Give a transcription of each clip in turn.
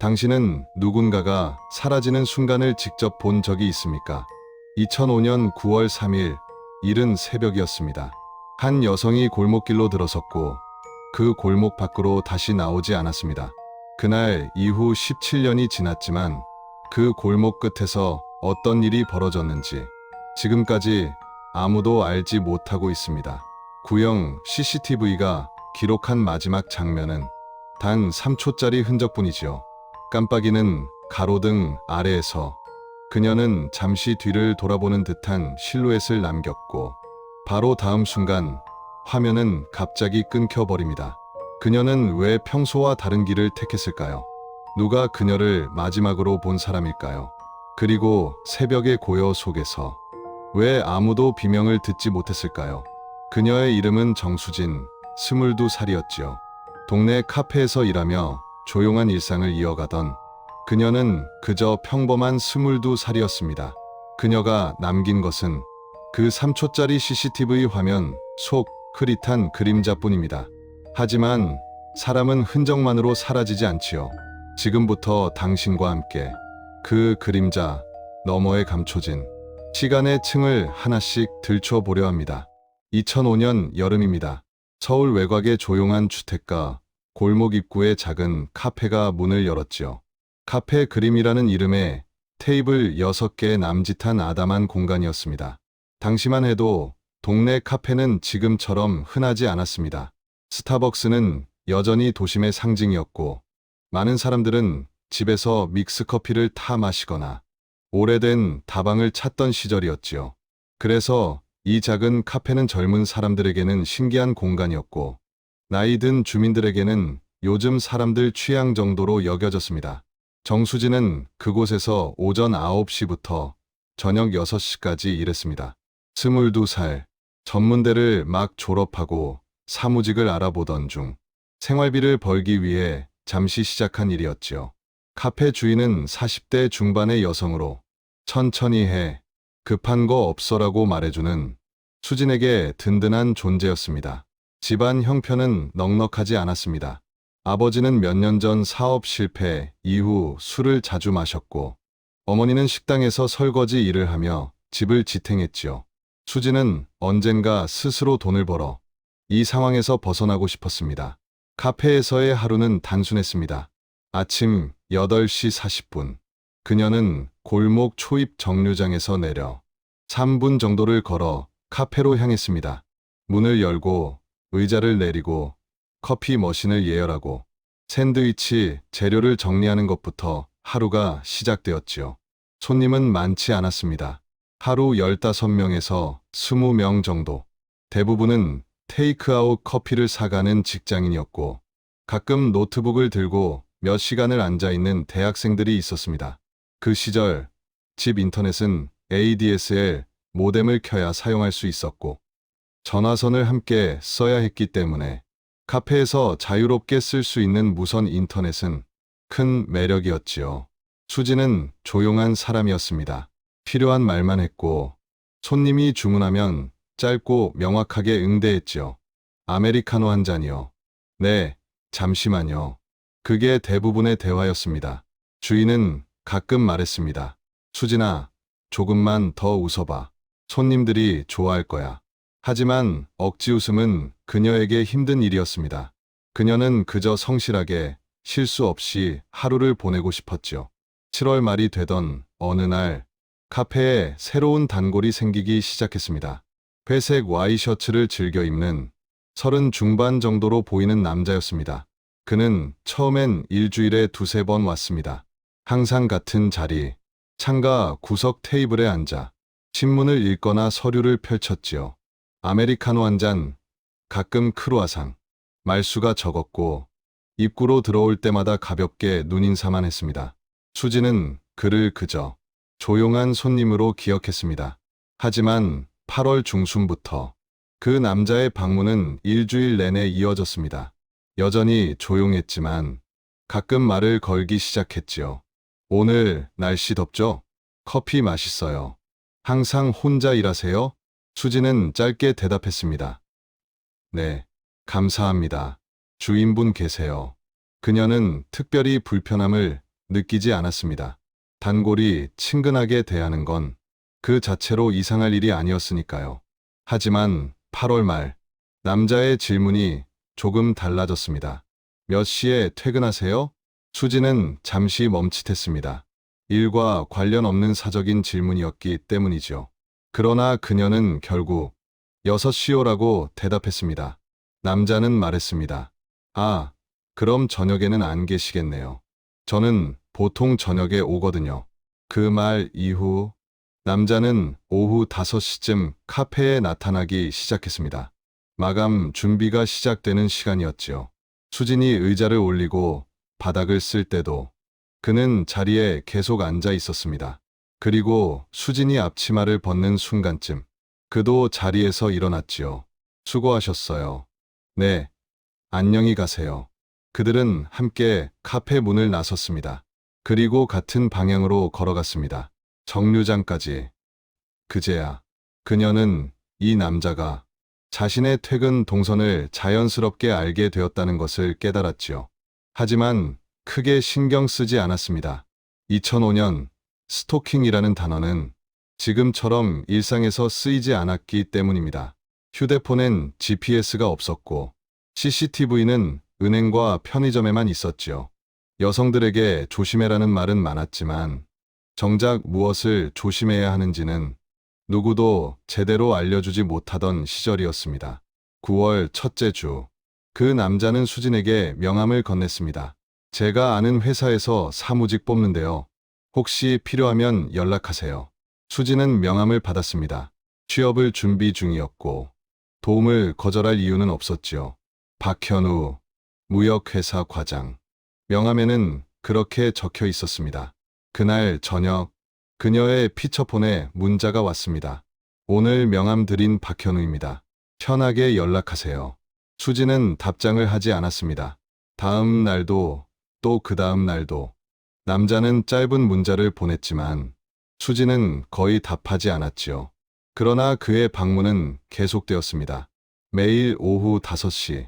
당신은 누군가가 사라지는 순간을 직접 본 적이 있습니까? 2005년 9월 3일, 이른 새벽이었습니다. 한 여성이 골목길로 들어섰고 그 골목 밖으로 다시 나오지 않았습니다. 그날 이후 17년이 지났지만 그 골목 끝에서 어떤 일이 벌어졌는지 지금까지 아무도 알지 못하고 있습니다. 구형 CCTV가 기록한 마지막 장면은 단 3초짜리 흔적뿐이지요. 깜빡이는 가로등 아래에서 그녀는 잠시 뒤를 돌아보는 듯한 실루엣을 남겼고 바로 다음 순간 화면은 갑자기 끊겨버립니다. 그녀는 왜 평소와 다른 길을 택했을까요? 누가 그녀를 마지막으로 본 사람일까요? 그리고 새벽의 고요 속에서 왜 아무도 비명을 듣지 못했을까요? 그녀의 이름은 정수진, 22살이었지요. 동네 카페에서 일하며 조용한 일상을 이어가던 그녀는 그저 평범한 22살이었습니다. 그녀가 남긴 것은 그 3초짜리 CCTV 화면 속 흐릿한 그림자뿐입니다. 하지만 사람은 흔적만으로 사라지지 않지요. 지금부터 당신과 함께 그 그림자 너머에 감춰진 시간의 층을 하나씩 들춰보려 합니다. 2005년 여름입니다. 서울 외곽의 조용한 주택가 골목 입구에 작은 카페가 문을 열었지요. 카페 그림이라는 이름에 테이블 6개의 남짓한 아담한 공간이었습니다. 당시만 해도 동네 카페는 지금처럼 흔하지 않았습니다. 스타벅스는 여전히 도심의 상징이었고 많은 사람들은 집에서 믹스커피를 타 마시거나 오래된 다방을 찾던 시절이었지요. 그래서 이 작은 카페는 젊은 사람들에게는 신기한 공간이었고 나이 든 주민들에게는 요즘 사람들 취향 정도로 여겨졌습니다. 정수진은 그곳에서 오전 9시부터 저녁 6시까지 일했습니다. 22살, 전문대를 막 졸업하고 사무직을 알아보던 중 생활비를 벌기 위해 잠시 시작한 일이었지요. 카페 주인은 40대 중반의 여성으로 천천히 해, 급한 거 없어라고 말해주는 수진에게 든든한 존재였습니다. 집안 형편은 넉넉하지 않았습니다. 아버지는 몇 년 전 사업 실패 이후 술을 자주 마셨고 어머니는 식당에서 설거지 일을 하며 집을 지탱했지요. 수진은 언젠가 스스로 돈을 벌어 이 상황에서 벗어나고 싶었습니다. 카페에서의 하루는 단순했습니다. 아침 8시 40분, 그녀는 골목 초입 정류장에서 내려 3분 정도를 걸어 카페로 향했습니다. 문을 열고 의자를 내리고 커피 머신을 예열하고 샌드위치 재료를 정리하는 것부터 하루가 시작되었지요. 손님은 많지 않았습니다. 하루 15명에서 20명 정도. 대부분은 테이크아웃 커피를 사가는 직장인이었고 가끔 노트북을 들고 몇 시간을 앉아있는 대학생들이 있었습니다. 그 시절 집 인터넷은 ADSL 모뎀을 켜야 사용할 수 있었고 전화선을 함께 써야 했기 때문에 카페에서 자유롭게 쓸 수 있는 무선 인터넷은 큰 매력이었지요. 수지는 조용한 사람이었습니다. 필요한 말만 했고 손님이 주문하면 짧고 명확하게 응대했지요. 아메리카노 한 잔이요. 네, 잠시만요. 그게 대부분의 대화였습니다. 주인은 가끔 말했습니다. 수진아, 조금만 더 웃어봐. 손님들이 좋아할 거야. 하지만 억지 웃음은 그녀에게 힘든 일이었습니다. 그녀는 그저 성실하게 실수 없이 하루를 보내고 싶었지요. 7월 말이 되던 어느 날 카페에 새로운 단골이 생기기 시작했습니다. 회색 와이셔츠를 즐겨 입는 30 중반 정도로 보이는 남자였습니다. 그는 처음엔 일주일에 2~3번 왔습니다. 항상 같은 자리, 창가 구석 테이블에 앉아 신문을 읽거나 서류를 펼쳤지요. 아메리카노 한 잔, 가끔 크루아상. 말수가 적었고 입구로 들어올 때마다 가볍게 눈인사만 했습니다. 수지는 그를 그저 조용한 손님으로 기억했습니다. 하지만 8월 중순부터 그 남자의 방문은 일주일 내내 이어졌습니다. 여전히 조용했지만 가끔 말을 걸기 시작했지요. 오늘 날씨 덥죠? 커피 맛있어요. 항상 혼자 일하세요? 수지는 짧게 대답했습니다. 네, 감사합니다. 주인분 계세요. 그녀는 특별히 불편함을 느끼지 않았습니다. 단골이 친근하게 대하는 건 그 자체로 이상할 일이 아니었으니까요. 하지만 8월 말, 남자의 질문이 조금 달라졌습니다. 몇 시에 퇴근하세요? 수지는 잠시 멈칫했습니다. 일과 관련 없는 사적인 질문이었기 때문이죠. 그러나 그녀는 결국 6시요라고 대답했습니다. 남자는 말했습니다. 아, 그럼 저녁에는 안 계시겠네요. 저는 보통 저녁에 오거든요. 그 말 이후 남자는 오후 5시쯤 카페에 나타나기 시작했습니다. 마감 준비가 시작되는 시간이었지요. 수진이 의자를 올리고 바닥을 쓸 때도 그는 자리에 계속 앉아 있었습니다. 그리고 수진이 앞치마를 벗는 순간쯤 그도 자리에서 일어났지요. 수고하셨어요. 네, 안녕히 가세요. 그들은 함께 카페 문을 나섰습니다. 그리고 같은 방향으로 걸어갔습니다. 정류장까지. 그제야 그녀는 이 남자가 자신의 퇴근 동선을 자연스럽게 알게 되었다는 것을 깨달았지요. 하지만 크게 신경 쓰지 않았습니다. 2005년 스토킹이라는 단어는 지금처럼 일상에서 쓰이지 않았기 때문입니다. 휴대폰엔 GPS가 없었고 CCTV는 은행과 편의점에만 있었지요. 여성들에게 조심해라는 말은 많았지만 정작 무엇을 조심해야 하는지는 누구도 제대로 알려주지 못하던 시절이었습니다. 9월 첫째 주, 그 남자는 수진에게 명함을 건넸습니다. 제가 아는 회사에서 사무직 뽑는데요. 혹시 필요하면 연락하세요. 수진은 명함을 받았습니다. 취업을 준비 중이었고 도움을 거절할 이유는 없었지요. 박현우, 무역회사 과장. 명함에는 그렇게 적혀 있었습니다. 그날 저녁, 그녀의 피처폰에 문자가 왔습니다. 오늘 명함 드린 박현우입니다. 편하게 연락하세요. 수지는 답장을 하지 않았습니다. 다음 날도 또 그 다음 날도 남자는 짧은 문자를 보냈지만 수지는 거의 답하지 않았지요. 그러나 그의 방문은 계속되었습니다. 매일 오후 5시,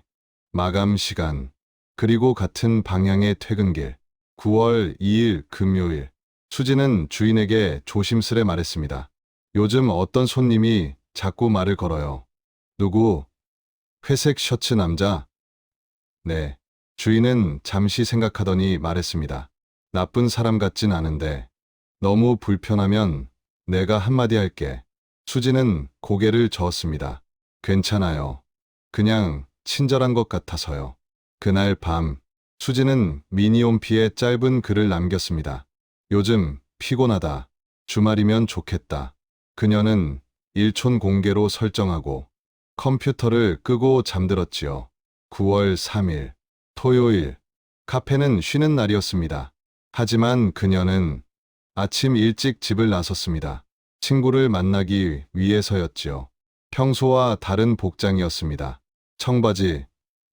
마감 시간, 그리고 같은 방향의 퇴근길. 9월 2일 금요일, 수지는 주인에게 조심스레 말했습니다. 요즘 어떤 손님이 자꾸 말을 걸어요. 누구? 회색 셔츠 남자? 네. 주인은 잠시 생각하더니 말했습니다. 나쁜 사람 같진 않은데 너무 불편하면 내가 한마디 할게. 수지는 고개를 저었습니다. 괜찮아요. 그냥 친절한 것 같아서요. 그날 밤, 수지는 미니홈피에 짧은 글을 남겼습니다. 요즘 피곤하다. 주말이면 좋겠다. 그녀는 일촌 공개로 설정하고 컴퓨터를 끄고 잠들었지요. 9월 3일, 토요일, 카페는 쉬는 날이었습니다. 하지만 그녀는 아침 일찍 집을 나섰습니다. 친구를 만나기 위해서였지요. 평소와 다른 복장이었습니다. 청바지,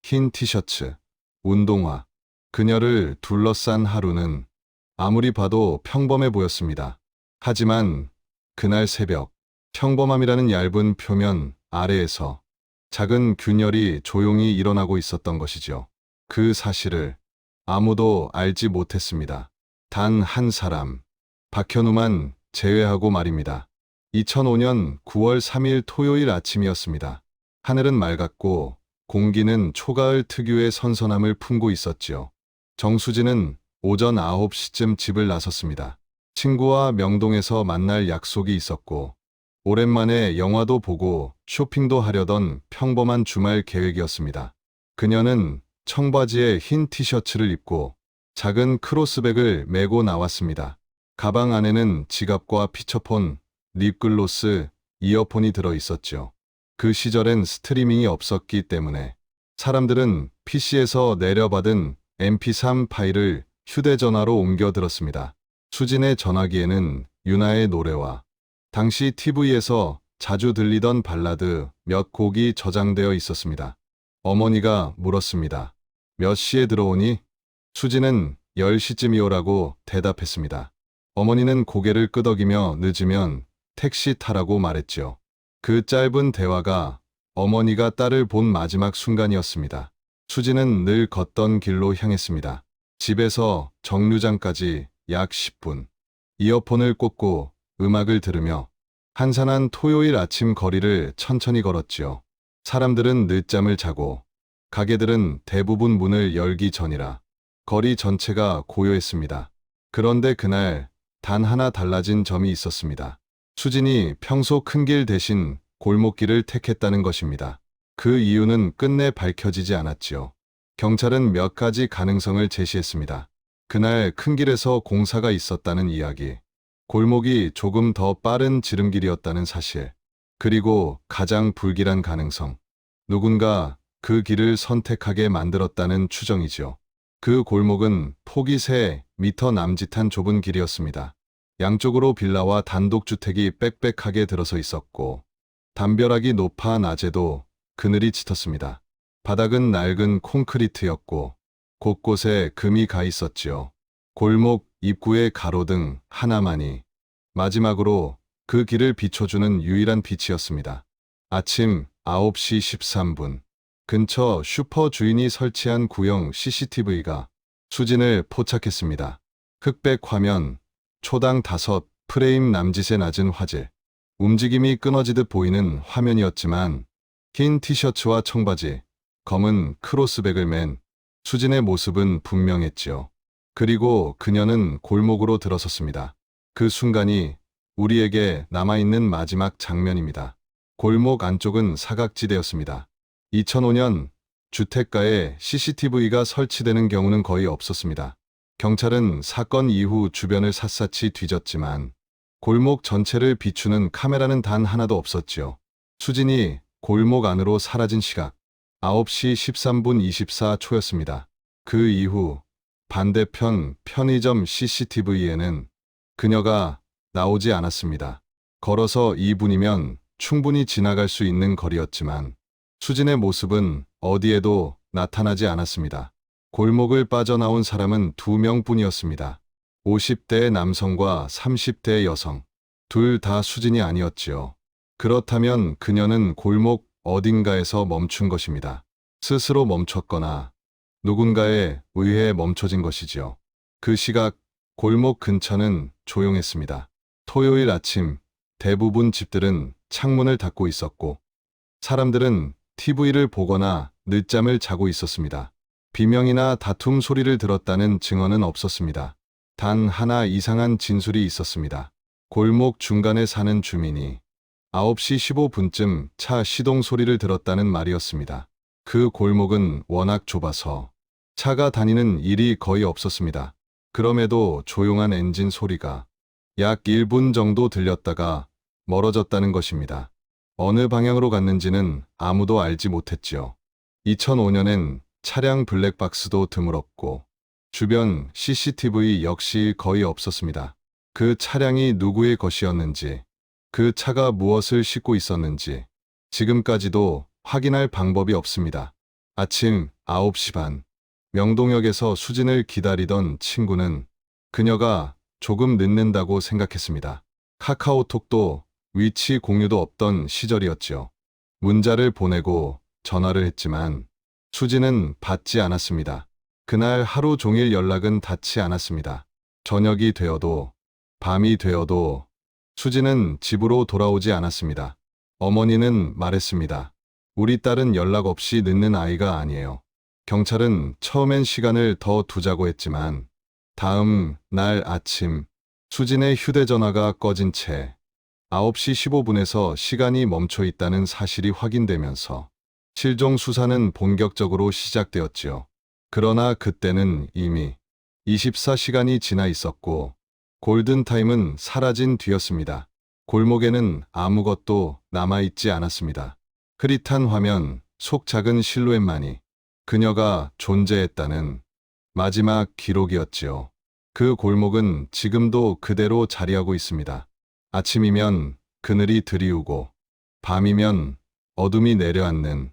흰 티셔츠, 운동화. 그녀를 둘러싼 하루는 아무리 봐도 평범해 보였습니다. 하지만 그날 새벽, 평범함이라는 얇은 표면 아래에서 작은 균열이 조용히 일어나고 있었던 것이죠. 그 사실을 아무도 알지 못했습니다. 단 한 사람, 박현우만 제외하고 말입니다. 2005년 9월 3일 토요일 아침이었습니다. 하늘은 맑았고 공기는 초가을 특유의 선선함을 품고 있었지요. 정수진은 오전 9시쯤 집을 나섰습니다. 친구와 명동에서 만날 약속이 있었고 오랜만에 영화도 보고 쇼핑도 하려던 평범한 주말 계획이었습니다. 그녀는 청바지에 흰 티셔츠를 입고 작은 크로스백을 메고 나왔습니다. 가방 안에는 지갑과 피처폰, 립글로스, 이어폰이 들어 있었죠. 그 시절엔 스트리밍이 없었기 때문에 사람들은 PC에서 내려받은 MP3 파일을 휴대전화로 옮겨 들었습니다. 수진의 전화기에는 윤하의 노래와 당시 TV에서 자주 들리던 발라드 몇 곡이 저장되어 있었습니다. 어머니가 물었습니다. 몇 시에 들어오니? 수진은 10시쯤이오라고 대답했습니다. 어머니는 고개를 끄덕이며 늦으면 택시 타라고 말했죠. 그 짧은 대화가 어머니가 딸을 본 마지막 순간이었습니다. 수지는 늘 걷던 길로 향했습니다. 집에서 정류장까지 약 10분. 이어폰을 꽂고 음악을 들으며 한산한 토요일 아침 거리를 천천히 걸었지요. 사람들은 늦잠을 자고 가게들은 대부분 문을 열기 전이라 거리 전체가 고요했습니다. 그런데 그날 단 하나 달라진 점이 있었습니다. 수진이 평소 큰 길 대신 골목길을 택했다는 것입니다. 그 이유는 끝내 밝혀지지 않았지요. 경찰은 몇 가지 가능성을 제시했습니다. 그날 큰 길에서 공사가 있었다는 이야기, 골목이 조금 더 빠른 지름길이었다는 사실, 그리고 가장 불길한 가능성, 누군가 그 길을 선택하게 만들었다는 추정이지요. 그 골목은 폭이 3미터 남짓한 좁은 길이었습니다. 양쪽으로 빌라와 단독주택이 빽빽하게 들어서 있었고 담벼락이 높아 낮에도 그늘이 짙었습니다. 바닥은 낡은 콘크리트였고 곳곳에 금이 가 있었지요. 골목 입구의 가로등 하나만이 마지막으로 그 길을 비춰주는 유일한 빛이었습니다. 아침 9시 13분. 근처 슈퍼 주인이 설치한 구형 CCTV가 수진을 포착했습니다. 흑백 화면, 초당 5프레임 남짓의 낮은 화질, 움직임이 끊어지듯 보이는 화면이었지만 흰 티셔츠와 청바지, 검은 크로스백을 맨 수진의 모습은 분명했지요. 그리고 그녀는 골목으로 들어섰습니다. 그 순간이 우리에게 남아있는 마지막 장면입니다. 골목 안쪽은 사각지대였습니다. 2005년 주택가에 CCTV가 설치되는 경우는 거의 없었습니다. 경찰은 사건 이후 주변을 샅샅이 뒤졌지만 골목 전체를 비추는 카메라는 단 하나도 없었지요. 수진이 골목 안으로 사라진 시각 9시 13분 24초였습니다. 그 이후 반대편 편의점 CCTV에는 그녀가 나오지 않았습니다. 걸어서 2분이면 충분히 지나갈 수 있는 거리였지만 수진의 모습은 어디에도 나타나지 않았습니다. 골목을 빠져나온 사람은 2명뿐이었습니다. 50대의 남성과 30대의 여성. 둘 다 수진이 아니었지요. 그렇다면 그녀는 골목 어딘가에서 멈춘 것입니다. 스스로 멈췄거나 누군가에 의해 멈춰진 것이지요. 그 시각 골목 근처는 조용했습니다. 토요일 아침 대부분 집들은 창문을 닫고 있었고 사람들은 TV를 보거나 늦잠을 자고 있었습니다. 비명이나 다툼 소리를 들었다는 증언은 없었습니다. 단 하나 이상한 진술이 있었습니다. 골목 중간에 사는 주민이 9시 15분쯤 차 시동 소리를 들었다는 말이었습니다. 그 골목은 워낙 좁아서 차가 다니는 일이 거의 없었습니다. 그럼에도 조용한 엔진 소리가 약 1분 정도 들렸다가 멀어졌다는 것입니다. 어느 방향으로 갔는지는 아무도 알지 못했지요. 2005년엔 차량 블랙박스도 드물었고 주변 CCTV 역시 거의 없었습니다. 그 차량이 누구의 것이었는지, 그 차가 무엇을 싣고 있었는지 지금까지도 확인할 방법이 없습니다. 아침 9시 반, 명동역에서 수진을 기다리던 친구는 그녀가 조금 늦는다고 생각했습니다. 카카오톡도 위치 공유도 없던 시절이었지요. 문자를 보내고 전화를 했지만 수진은 받지 않았습니다. 그날 하루 종일 연락은 닿지 않았습니다. 저녁이 되어도 밤이 되어도 수진은 집으로 돌아오지 않았습니다. 어머니는 말했습니다. 우리 딸은 연락 없이 늦는 아이가 아니에요. 경찰은 처음엔 시간을 더 두자고 했지만 다음 날 아침 수진의 휴대전화가 꺼진 채 9시 15분에서 시간이 멈춰 있다는 사실이 확인되면서 실종 수사는 본격적으로 시작되었지요. 그러나 그때는 이미 24시간이 지나 있었고 골든타임은 사라진 뒤였습니다. 골목에는 아무것도 남아있지 않았습니다. 흐릿한 화면, 속 작은 실루엣만이 그녀가 존재했다는 마지막 기록이었지요. 그 골목은 지금도 그대로 자리하고 있습니다. 아침이면 그늘이 드리우고 밤이면 어둠이 내려앉는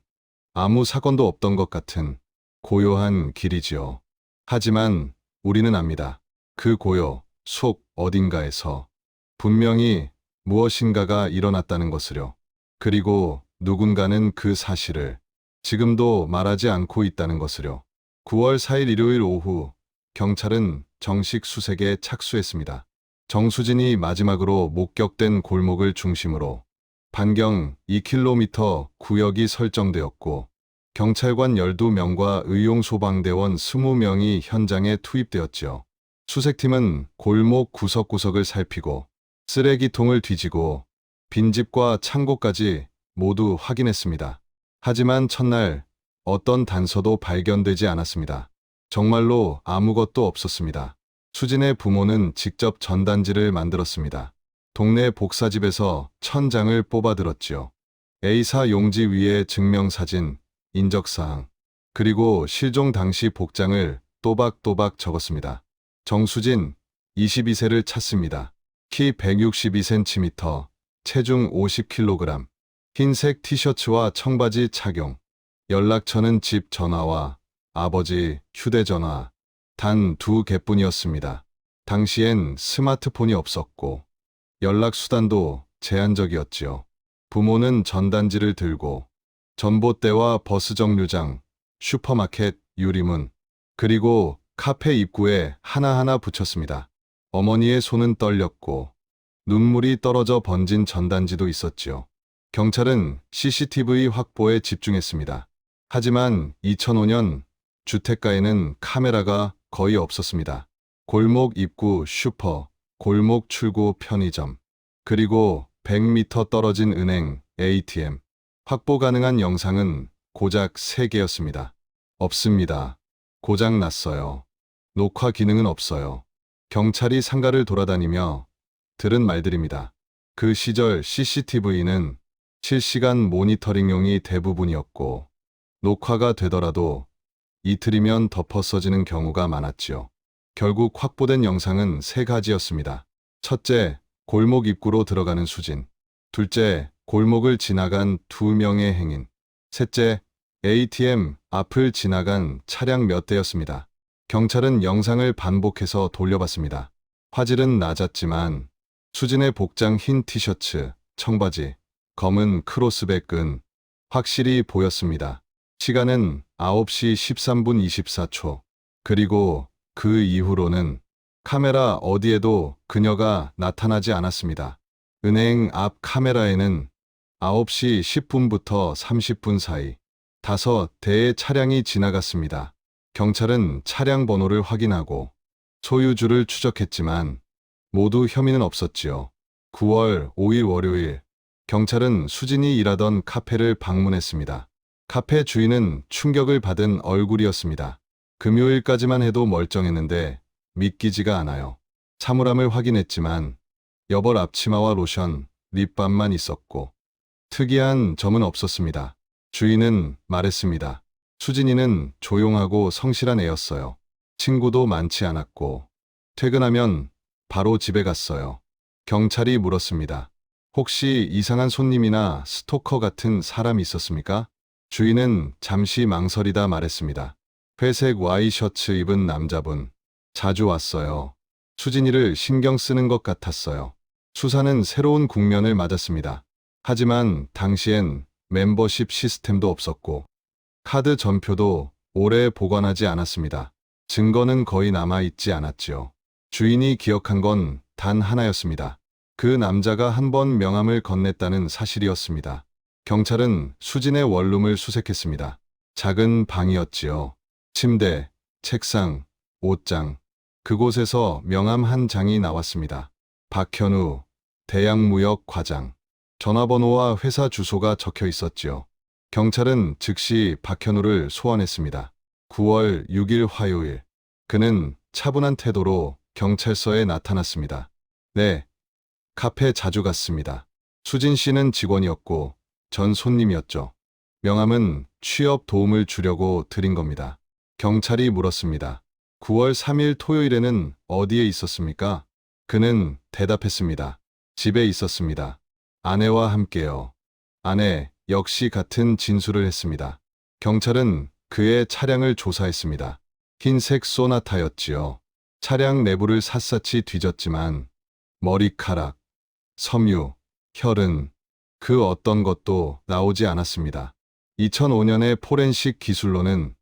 아무 사건도 없던 것 같은 고요한 길이지요. 하지만 우리는 압니다. 그 고요 속 어딘가에서 분명히 무엇인가가 일어났다는 것을요. 그리고 누군가는 그 사실을 지금도 말하지 않고 있다는 것을요. 9월 4일 일요일 오후 경찰은 정식 수색에 착수했습니다. 정수진이 마지막으로 목격된 골목을 중심으로 반경 2km 구역이 설정되었고 경찰관 12명과 의용소방대원 20명이 현장에 투입되었지요. 수색팀은 골목 구석구석을 살피고 쓰레기통을 뒤지고 빈집과 창고까지 모두 확인했습니다. 하지만 첫날 어떤 단서도 발견되지 않았습니다. 정말로 아무것도 없었습니다. 수진의 부모는 직접 전단지를 만들었습니다. 동네 복사집에서 1000장을 뽑아들었지요. A사 용지 위에 증명사진, 인적사항, 그리고 실종 당시 복장을 또박또박 적었습니다. 정수진, 22세를 찾습니다. 키 162cm, 체중 50kg, 흰색 티셔츠와 청바지 착용, 연락처는 집 전화와 아버지 휴대전화 단 2개뿐이었습니다. 당시엔 스마트폰이 없었고 연락수단도 제한적이었지요. 부모는 전단지를 들고 전봇대와 버스 정류장, 슈퍼마켓, 유리문, 그리고 카페 입구에 하나하나 붙였습니다. 어머니의 손은 떨렸고 눈물이 떨어져 번진 전단지도 있었지요. 경찰은 CCTV 확보에 집중했습니다. 하지만 2005년 주택가에는 카메라가 거의 없었습니다. 골목 입구 슈퍼, 골목 출구 편의점, 그리고 100m 떨어진 은행, ATM. 확보 가능한 영상은 고작 3개였습니다. 없습니다. 고장 났어요. 녹화 기능은 없어요. 경찰이 상가를 돌아다니며 들은 말들입니다. 그 시절 CCTV는 실시간 모니터링용이 대부분이었고 녹화가 되더라도 이틀이면 덮어 써지는 경우가 많았지요. 결국 확보된 영상은 3가지였습니다. 첫째, 골목 입구로 들어가는 수진. 둘째, 골목을 지나간 2명의 행인. 셋째, ATM 앞을 지나간 차량 몇 대였습니다. 경찰은 영상을 반복해서 돌려봤습니다. 화질은 낮았지만 수진의 복장 흰 티셔츠, 청바지, 검은 크로스백 끈 확실히 보였습니다. 시간은 9시 13분 24초. 그리고 그 이후로는 카메라 어디에도 그녀가 나타나지 않았습니다. 은행 앞 카메라에는 9시 10분부터 30분 사이 5대의 차량이 지나갔습니다. 경찰은 차량 번호를 확인하고 소유주를 추적했지만 모두 혐의는 없었지요. 9월 5일 월요일, 경찰은 수진이 일하던 카페를 방문했습니다. 카페 주인은 충격을 받은 얼굴이었습니다. 금요일까지만 해도 멀쩡했는데 믿기지가 않아요. 사물함을 확인했지만 여벌 앞치마와 로션, 립밤만 있었고 특이한 점은 없었습니다. 주인은 말했습니다. 수진이는 조용하고 성실한 애였어요. 친구도 많지 않았고 퇴근하면 바로 집에 갔어요. 경찰이 물었습니다. 혹시 이상한 손님이나 스토커 같은 사람이 있었습니까? 주인은 잠시 망설이다 말했습니다. 회색 와이셔츠 입은 남자분. 자주 왔어요. 수진이를 신경 쓰는 것 같았어요. 수사는 새로운 국면을 맞았습니다. 하지만 당시엔 멤버십 시스템도 없었고 카드 전표도 오래 보관하지 않았습니다. 증거는 거의 남아있지 않았지요. 주인이 기억한 건 단 하나였습니다. 그 남자가 한 번 명함을 건넸다는 사실이었습니다. 경찰은 수진의 원룸을 수색했습니다. 작은 방이었지요. 침대, 책상, 옷장. 그곳에서 명함 한 장이 나왔습니다. 박현우, 대양무역 과장. 전화번호와 회사 주소가 적혀 있었지요. 경찰은 즉시 박현우를 소환했습니다. 9월 6일 화요일. 그는 차분한 태도로 경찰서에 나타났습니다. 네, 카페 자주 갔습니다. 수진 씨는 직원이었고 전 손님이었죠. 명함은 취업 도움을 주려고 드린 겁니다. 경찰이 물었습니다. 9월 3일 토요일에는 어디에 있었습니까? 그는 대답했습니다. 집에 있었습니다. 아내와 함께요. 아내 역시 같은 진술을 했습니다. 경찰은 그의 차량을 조사했습니다. 흰색 소나타였지요. 차량 내부를 샅샅이 뒤졌지만 머리카락, 섬유, 혈흔, 그 어떤 것도 나오지 않았습니다. 2005년의 포렌식 기술로는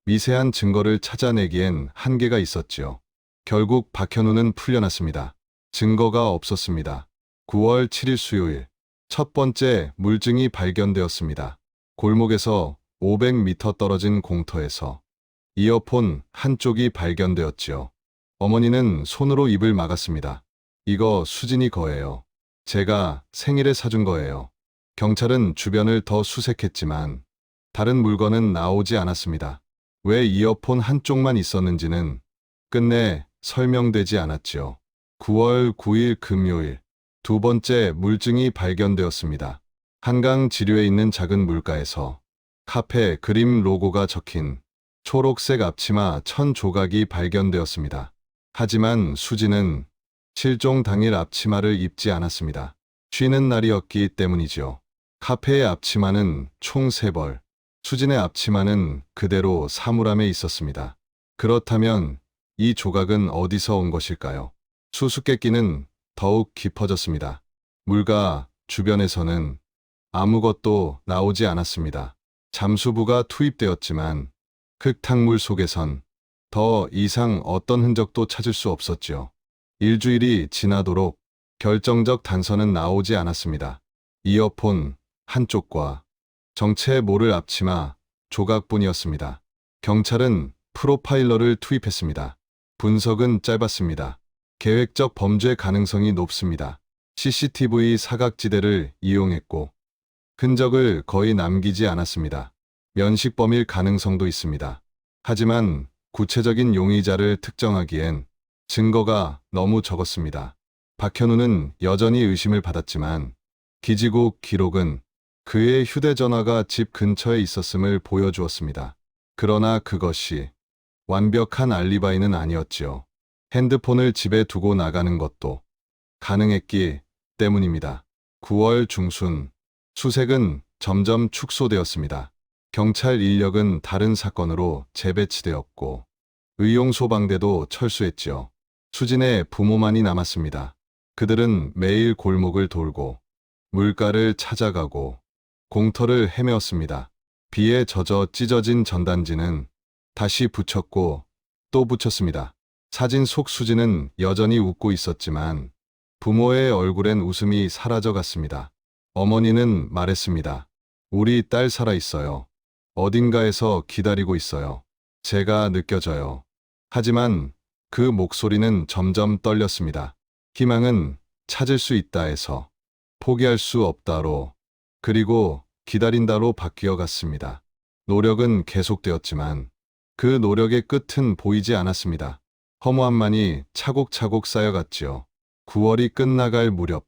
미세한 증거를 찾아내기엔 한계가 있었지요. 결국 박현우는 풀려났습니다. 증거가 없었습니다. 9월 7일 수요일, 첫 번째 물증이 발견되었습니다. 골목에서 500m 떨어진 공터에서 이어폰 한쪽이 발견되었지요. 어머니는 손으로 입을 막았습니다. 이거 수진이 거예요. 제가 생일에 사준 거예요. 경찰은 주변을 더 수색했지만 다른 물건은 나오지 않았습니다. 왜 이어폰 한쪽만 있었는지는 끝내 설명되지 않았지요. 9월 9일 금요일, 두 번째 물증이 발견되었습니다. 한강 지류에 있는 작은 물가에서 카페 그림 로고가 적힌 초록색 앞치마 1000조각이 발견되었습니다. 하지만 수지는 실종 당일 앞치마를 입지 않았습니다. 쉬는 날이었기 때문이지요. 카페의 앞치마는 총 3벌, 수진의 앞치마는 그대로 사물함에 있었습니다. 그렇다면 이 조각은 어디서 온 것일까요? 수수께끼는 더욱 깊어졌습니다. 물가 주변에서는 아무것도 나오지 않았습니다. 잠수부가 투입되었지만 흙탕물 속에선 더 이상 어떤 흔적도 찾을 수 없었지요. 일주일이 지나도록 결정적 단서는 나오지 않았습니다. 이어폰 한쪽과 정체 모를 앞치마 조각뿐이었습니다. 경찰은 프로파일러를 투입했습니다. 분석은 짧았습니다. 계획적 범죄 가능성이 높습니다. CCTV 사각지대를 이용했고 흔적을 거의 남기지 않았습니다. 면식범일 가능성도 있습니다. 하지만 구체적인 용의자를 특정하기엔 증거가 너무 적었습니다. 박현우는 여전히 의심을 받았지만 기지국 기록은 그의 휴대전화가 집 근처에 있었음을 보여주었습니다. 그러나 그것이 완벽한 알리바이는 아니었지요. 핸드폰을 집에 두고 나가는 것도 가능했기 때문입니다. 9월 중순, 수색은 점점 축소되었습니다. 경찰 인력은 다른 사건으로 재배치되었고 의용소방대도 철수했지요. 수진의 부모만이 남았습니다. 그들은 매일 골목을 돌고 물가를 찾아가고 공터를 헤매었습니다. 비에 젖어 찢어진 전단지는 다시 붙였고 또 붙였습니다. 사진 속 수진은 여전히 웃고 있었지만 부모의 얼굴엔 웃음이 사라져갔습니다. 어머니는 말했습니다. 우리 딸 살아있어요. 어딘가에서 기다리고 있어요. 제가 느껴져요. 하지만 그 목소리는 점점 떨렸습니다. 희망은 찾을 수 있다에서 포기할 수 없다로 그리고 기다린다로 바뀌어 갔습니다. 노력은 계속되었지만 그 노력의 끝은 보이지 않았습니다. 허무함만이 차곡차곡 쌓여갔지요. 9월이 끝나갈 무렵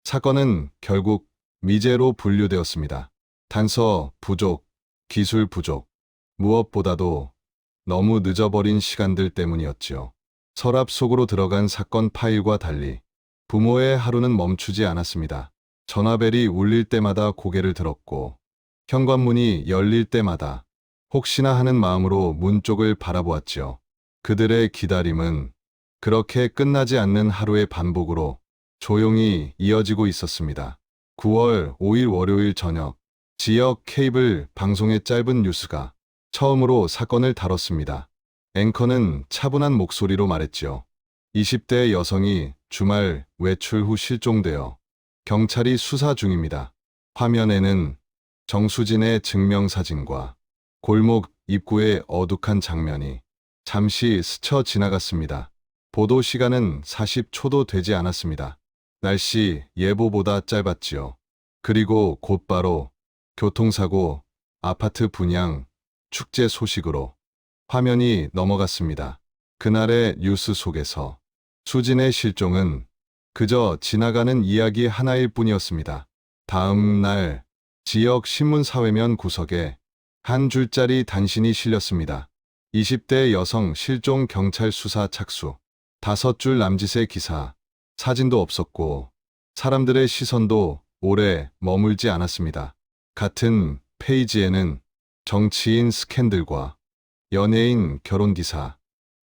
사건은 결국 미제로 분류되었습니다. 단서 부족, 기술 부족, 무엇보다도 너무 늦어버린 시간들 때문이었지요. 서랍 속으로 들어간 사건 파일과 달리 부모의 하루는 멈추지 않았습니다. 전화벨이 울릴 때마다 고개를 들었고 현관문이 열릴 때마다 혹시나 하는 마음으로 문 쪽을 바라보았지요. 그들의 기다림은 그렇게 끝나지 않는 하루의 반복으로 조용히 이어지고 있었습니다. 9월 5일 월요일 저녁, 지역 케이블 방송의 짧은 뉴스가 처음으로 사건을 다뤘습니다. 앵커는 차분한 목소리로 말했지요. 20대 여성이 주말 외출 후 실종되어 경찰이 수사 중입니다. 화면에는 정수진의 증명사진과 골목 입구의 어둑한 장면이 잠시 스쳐 지나갔습니다. 보도 시간은 40초도 되지 않았습니다. 날씨 예보보다 짧았지요. 그리고 곧바로 교통사고, 아파트 분양, 축제 소식으로 화면이 넘어갔습니다. 그날의 뉴스 속에서 수진의 실종은 그저 지나가는 이야기 하나일 뿐이었습니다. 다음 날 지역 신문 사회면 구석에 한 줄짜리 단신이 실렸습니다. 20대 여성 실종 경찰 수사 착수. 5줄 남짓의 기사, 사진도 없었고 사람들의 시선도 오래 머물지 않았습니다. 같은 페이지에는 정치인 스캔들과 연예인 결혼 기사,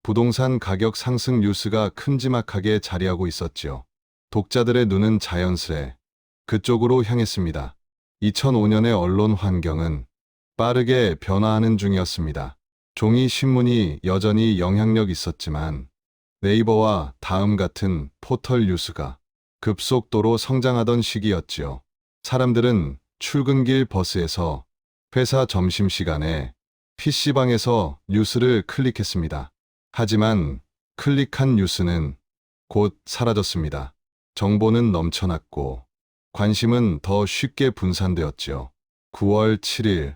부동산 가격 상승 뉴스가 큼지막하게 자리하고 있었지요. 독자들의 눈은 자연스레 그쪽으로 향했습니다. 2005년의 언론 환경은 빠르게 변화하는 중이었습니다. 종이 신문이 여전히 영향력 있었지만 네이버와 다음 같은 포털 뉴스가 급속도로 성장하던 시기였지요. 사람들은 출근길 버스에서, 회사 점심시간에, PC방에서 뉴스를 클릭했습니다. 하지만 클릭한 뉴스는 곧 사라졌습니다. 정보는 넘쳐났고 관심은 더 쉽게 분산되었지요. 9월 7일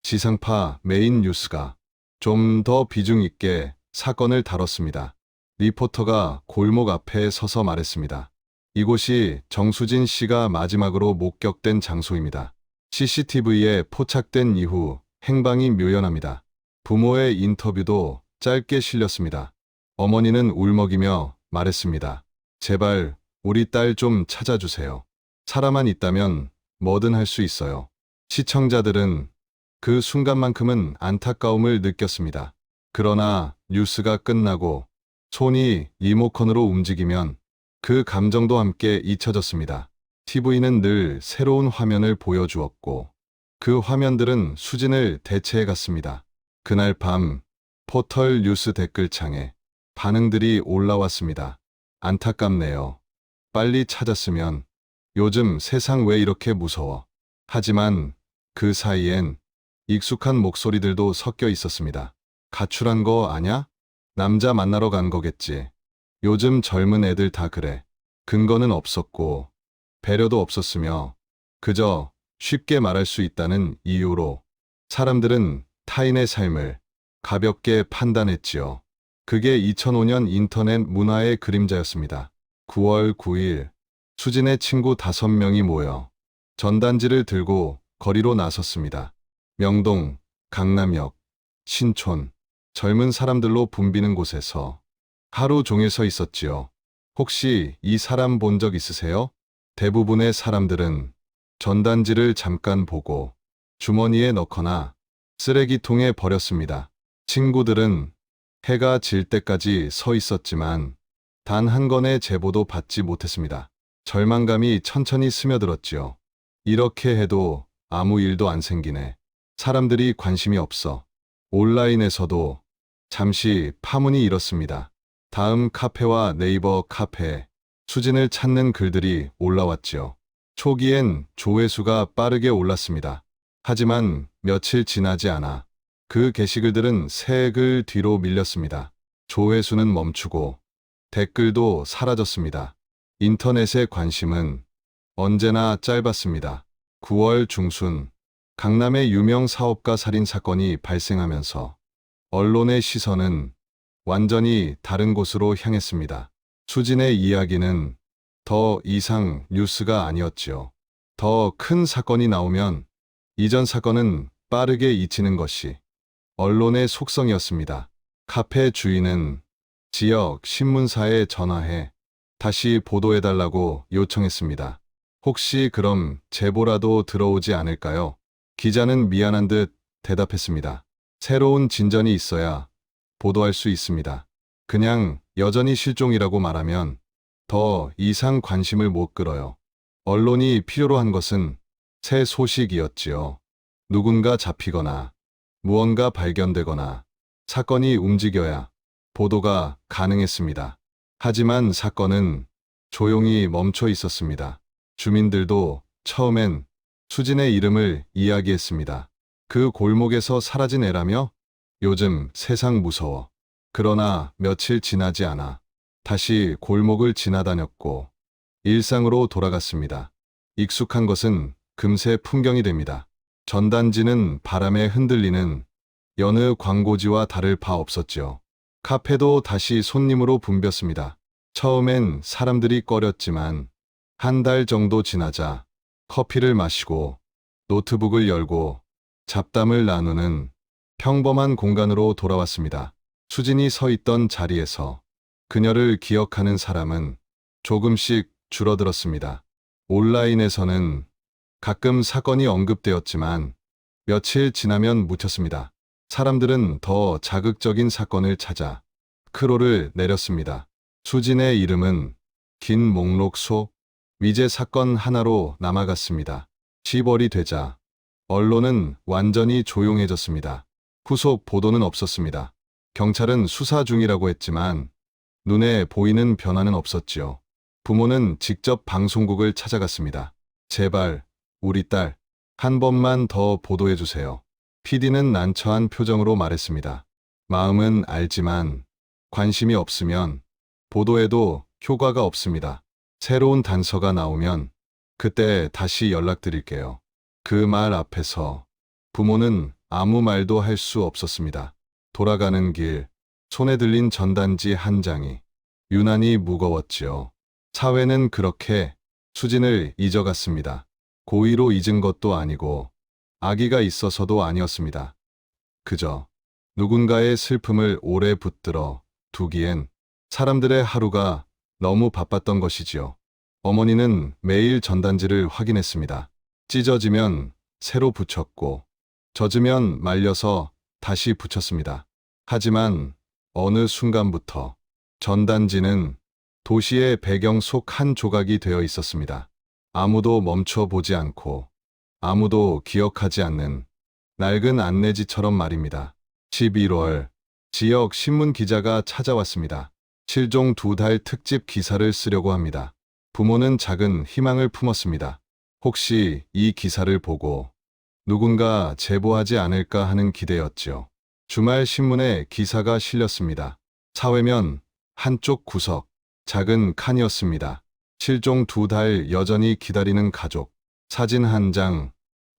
지상파 메인 뉴스가 좀 더 비중 있게 사건을 다뤘습니다. 리포터가 골목 앞에 서서 말했습니다. 이곳이 정수진 씨가 마지막으로 목격된 장소입니다. CCTV에 포착된 이후 행방이 묘연합니다. 부모의 인터뷰도 짧게 실렸습니다. 어머니는 울먹이며 말했습니다. 제발 우리 딸 좀 찾아주세요. 사람만 있다면 뭐든 할 수 있어요. 시청자들은 그 순간만큼은 안타까움을 느꼈습니다. 그러나 뉴스가 끝나고 손이 리모컨으로 움직이면 그 감정도 함께 잊혀졌습니다. TV는 늘 새로운 화면을 보여주었고 그 화면들은 수진을 대체해 갔습니다. 그날 밤 포털 뉴스 댓글창에 반응들이 올라왔습니다. 안타깝네요. 빨리 찾았으면. 요즘 세상 왜 이렇게 무서워. 하지만 그 사이엔 익숙한 목소리들도 섞여 있었습니다. 가출한 거 아냐? 남자 만나러 간 거겠지. 요즘 젊은 애들 다 그래. 근거는 없었고 배려도 없었으며 그저 쉽게 말할 수 있다는 이유로 사람들은 타인의 삶을 가볍게 판단했지요. 그게 2005년 인터넷 문화의 그림자였습니다. 9월 9일 수진의 친구 5명이 모여 전단지를 들고 거리로 나섰습니다. 명동, 강남역, 신촌, 젊은 사람들로 붐비는 곳에서 하루 종일 서 있었지요. 혹시 이 사람 본 적 있으세요? 대부분의 사람들은 전단지를 잠깐 보고 주머니에 넣거나 쓰레기통에 버렸습니다. 친구들은 해가 질 때까지 서 있었지만 단 한 건의 제보도 받지 못했습니다. 절망감이 천천히 스며들었지요. 이렇게 해도 아무 일도 안 생기네. 사람들이 관심이 없어. 온라인에서도 잠시 파문이 일었습니다. 다음 카페와 네이버 카페에 수진을 찾는 글들이 올라왔지요. 초기엔 조회수가 빠르게 올랐습니다. 하지만 며칠 지나지 않아 그 게시글들은 새 글 뒤로 밀렸습니다. 조회수는 멈추고 댓글도 사라졌습니다. 인터넷의 관심은 언제나 짧았습니다. 9월 중순 강남의 유명 사업가 살인 사건이 발생하면서 언론의 시선은 완전히 다른 곳으로 향했습니다. 수진의 이야기는 더 이상 뉴스가 아니었지요. 더 큰 사건이 나오면 이전 사건은 빠르게 잊히는 것이 언론의 속성이었습니다. 카페 주인은 지역 신문사에 전화해 다시 보도해달라고 요청했습니다. 혹시 그럼 제보라도 들어오지 않을까요? 기자는 미안한 듯 대답했습니다. 새로운 진전이 있어야 보도할 수 있습니다. 그냥 여전히 실종이라고 말하면 더 이상 관심을 못 끌어요. 언론이 필요로 한 것은 새 소식이었지요. 누군가 잡히거나 무언가 발견되거나 사건이 움직여야 보도가 가능했습니다. 하지만 사건은 조용히 멈춰 있었습니다. 주민들도 처음엔 수진의 이름을 이야기했습니다. 그 골목에서 사라진 애라며? 요즘 세상 무서워. 그러나 며칠 지나지 않아 다시 골목을 지나다녔고 일상으로 돌아갔습니다. 익숙한 것은 금세 풍경이 됩니다. 전단지는 바람에 흔들리는 여느 광고지와 다를 바 없었지요. 카페도 다시 손님으로 붐볐습니다. 처음엔 사람들이 꺼렸지만 한 달 정도 지나자 커피를 마시고 노트북을 열고 잡담을 나누는 평범한 공간으로 돌아왔습니다. 수진이 서 있던 자리에서 그녀를 기억하는 사람은 조금씩 줄어들었습니다. 온라인에서는 가끔 사건이 언급되었지만 며칠 지나면 묻혔습니다. 사람들은 더 자극적인 사건을 찾아 크로를 내렸습니다. 수진의 이름은 긴 목록 속 위제 사건 하나로 남아갔습니다. 10월이 되자 언론은 완전히 조용해졌습니다. 후속 보도는 없었습니다. 경찰은 수사 중이라고 했지만 눈에 보이는 변화는 없었지요. 부모는 직접 방송국을 찾아갔습니다. 제발, 우리 딸, 한 번만 더 보도해 주세요. PD는 난처한 표정으로 말했습니다. 마음은 알지만 관심이 없으면 보도해도 효과가 없습니다. 새로운 단서가 나오면 그때 다시 연락드릴게요. 그 말 앞에서 부모는 아무 말도 할 수 없었습니다. 돌아가는 길, 손에 들린 전단지 한 장이 유난히 무거웠지요. 사회는 그렇게 수진을 잊어갔습니다. 고의로 잊은 것도 아니고 아기가 있어서도 아니었습니다. 그저 누군가의 슬픔을 오래 붙들어 두기엔 사람들의 하루가 너무 바빴던 것이지요. 어머니는 매일 전단지를 확인했습니다. 찢어지면 새로 붙였고 젖으면 말려서 다시 붙였습니다. 하지만 어느 순간부터 전단지는 도시의 배경 속 한 조각이 되어 있었습니다. 아무도 멈춰보지 않고 아무도 기억하지 않는 낡은 안내지처럼 말입니다. 11월 지역 신문 기자가 찾아왔습니다. 실종 2달 특집 기사를 쓰려고 합니다. 부모는 작은 희망을 품었습니다. 혹시 이 기사를 보고 누군가 제보하지 않을까 하는 기대였지요. 주말 신문에 기사가 실렸습니다. 사회면 한쪽 구석, 작은 칸이었습니다. 실종 2달 여전히 기다리는 가족, 사진 한 장,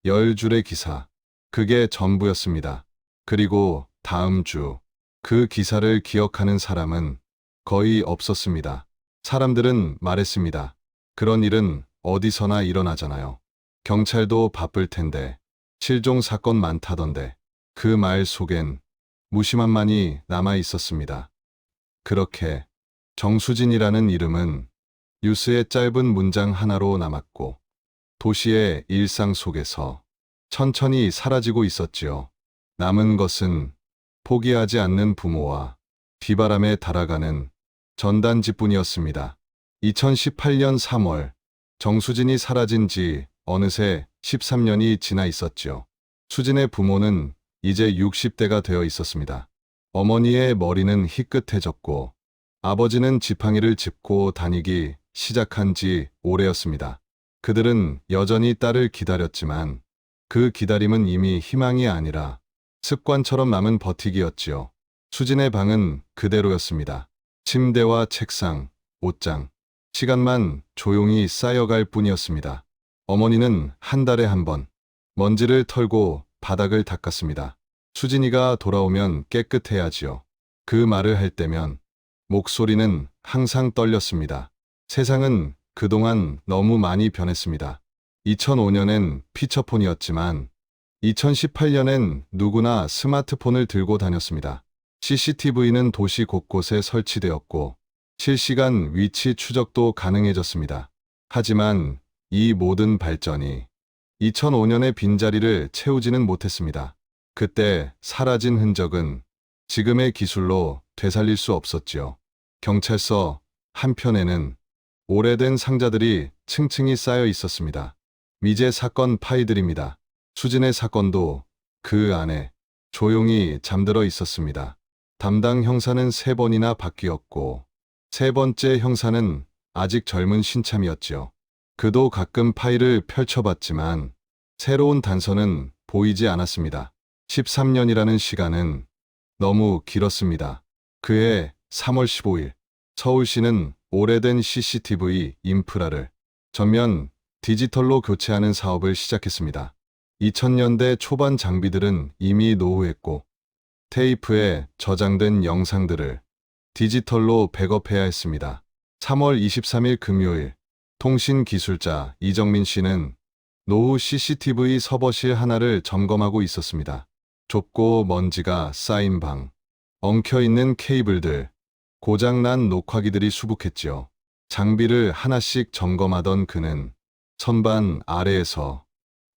10줄의 기사. 그게 전부였습니다. 그리고 다음 주, 그 기사를 기억하는 사람은 거의 없었습니다. 사람들은 말했습니다. 그런 일은 어디서나 일어나잖아요. 경찰도 바쁠 텐데, 실종 사건 많다던데. 그 말 속엔 무심함만이 남아 있었습니다. 그렇게 정수진이라는 이름은 뉴스의 짧은 문장 하나로 남았고 도시의 일상 속에서 천천히 사라지고 있었지요. 남은 것은 포기하지 않는 부모와 비바람에 달아가는 전단지뿐이었습니다. 2018년 3월 정수진이 사라진 지 어느새 13년이 지나 있었지요. 수진의 부모는 이제 60대가 되어 있었습니다. 어머니의 머리는 희끗해졌고 아버지는 지팡이를 짚고 다니기 시작한 지 오래였습니다. 그들은 여전히 딸을 기다렸지만 그 기다림은 이미 희망이 아니라 습관처럼 남은 버티기였지요. 수진의 방은 그대로였습니다. 침대와 책상, 옷장, 시간만 조용히 쌓여갈 뿐이었습니다. 어머니는 한 달에 한 번 먼지를 털고 바닥을 닦았습니다. 수진이가 돌아오면 깨끗해야지요. 그 말을 할 때면 목소리는 항상 떨렸습니다. 세상은 그동안 너무 많이 변했습니다. 2005년엔 피처폰이었지만 2018년엔 누구나 스마트폰을 들고 다녔습니다. CCTV는 도시 곳곳에 설치되었고 실시간 위치 추적도 가능해졌습니다. 하지만 이 모든 발전이 2005년의 빈자리를 채우지는 못했습니다. 그때 사라진 흔적은 지금의 기술로 되살릴 수 없었지요. 경찰서 한편에는 오래된 상자들이 층층이 쌓여 있었습니다. 미제 사건 파일들입니다. 수진의 사건도 그 안에 조용히 잠들어 있었습니다. 담당 형사는 3번이나 바뀌었고 3번째 형사는 아직 젊은 신참이었지요. 그도 가끔 파일을 펼쳐봤지만 새로운 단서는 보이지 않았습니다. 13년이라는 시간은 너무 길었습니다. 그해 3월 15일 서울시는 오래된 CCTV 인프라를 전면 디지털로 교체하는 사업을 시작했습니다. 2000년대 초반 장비들은 이미 노후했고 테이프에 저장된 영상들을 디지털로 백업해야 했습니다. 3월 23일 금요일 통신기술자 이정민 씨는 노후 CCTV 서버실 하나를 점검하고 있었습니다. 좁고 먼지가 쌓인 방, 엉켜있는 케이블들, 고장난 녹화기들이 수북했지요. 장비를 하나씩 점검하던 그는 선반 아래에서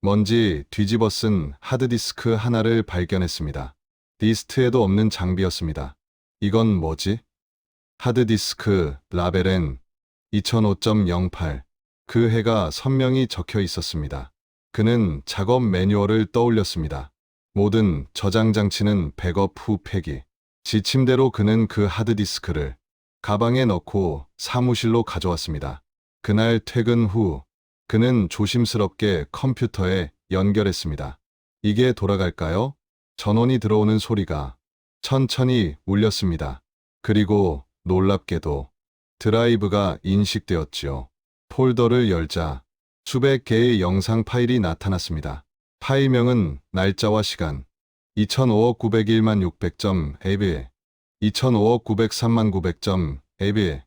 먼지 뒤집어 쓴 하드디스크 하나를 발견했습니다. 리스트에도 없는 장비였습니다. 이건 뭐지? 하드디스크 라벨엔 2005.08 그 해가 선명히 적혀 있었습니다. 그는 작업 매뉴얼을 떠올렸습니다. 모든 저장 장치는 백업 후 폐기. 지침대로 그는 그 하드디스크를 가방에 넣고 사무실로 가져왔습니다. 그날 퇴근 후 그는 조심스럽게 컴퓨터에 연결했습니다. 이게 돌아갈까요? 전원이 들어오는 소리가 천천히 울렸습니다. 그리고 놀랍게도 드라이브가 인식되었지요. 폴더를 열자 수백 개의 영상 파일이 나타났습니다. 파일명은 날짜와 시간, 2005억 901만 600.AB에, 2005억 903만 900.AB에.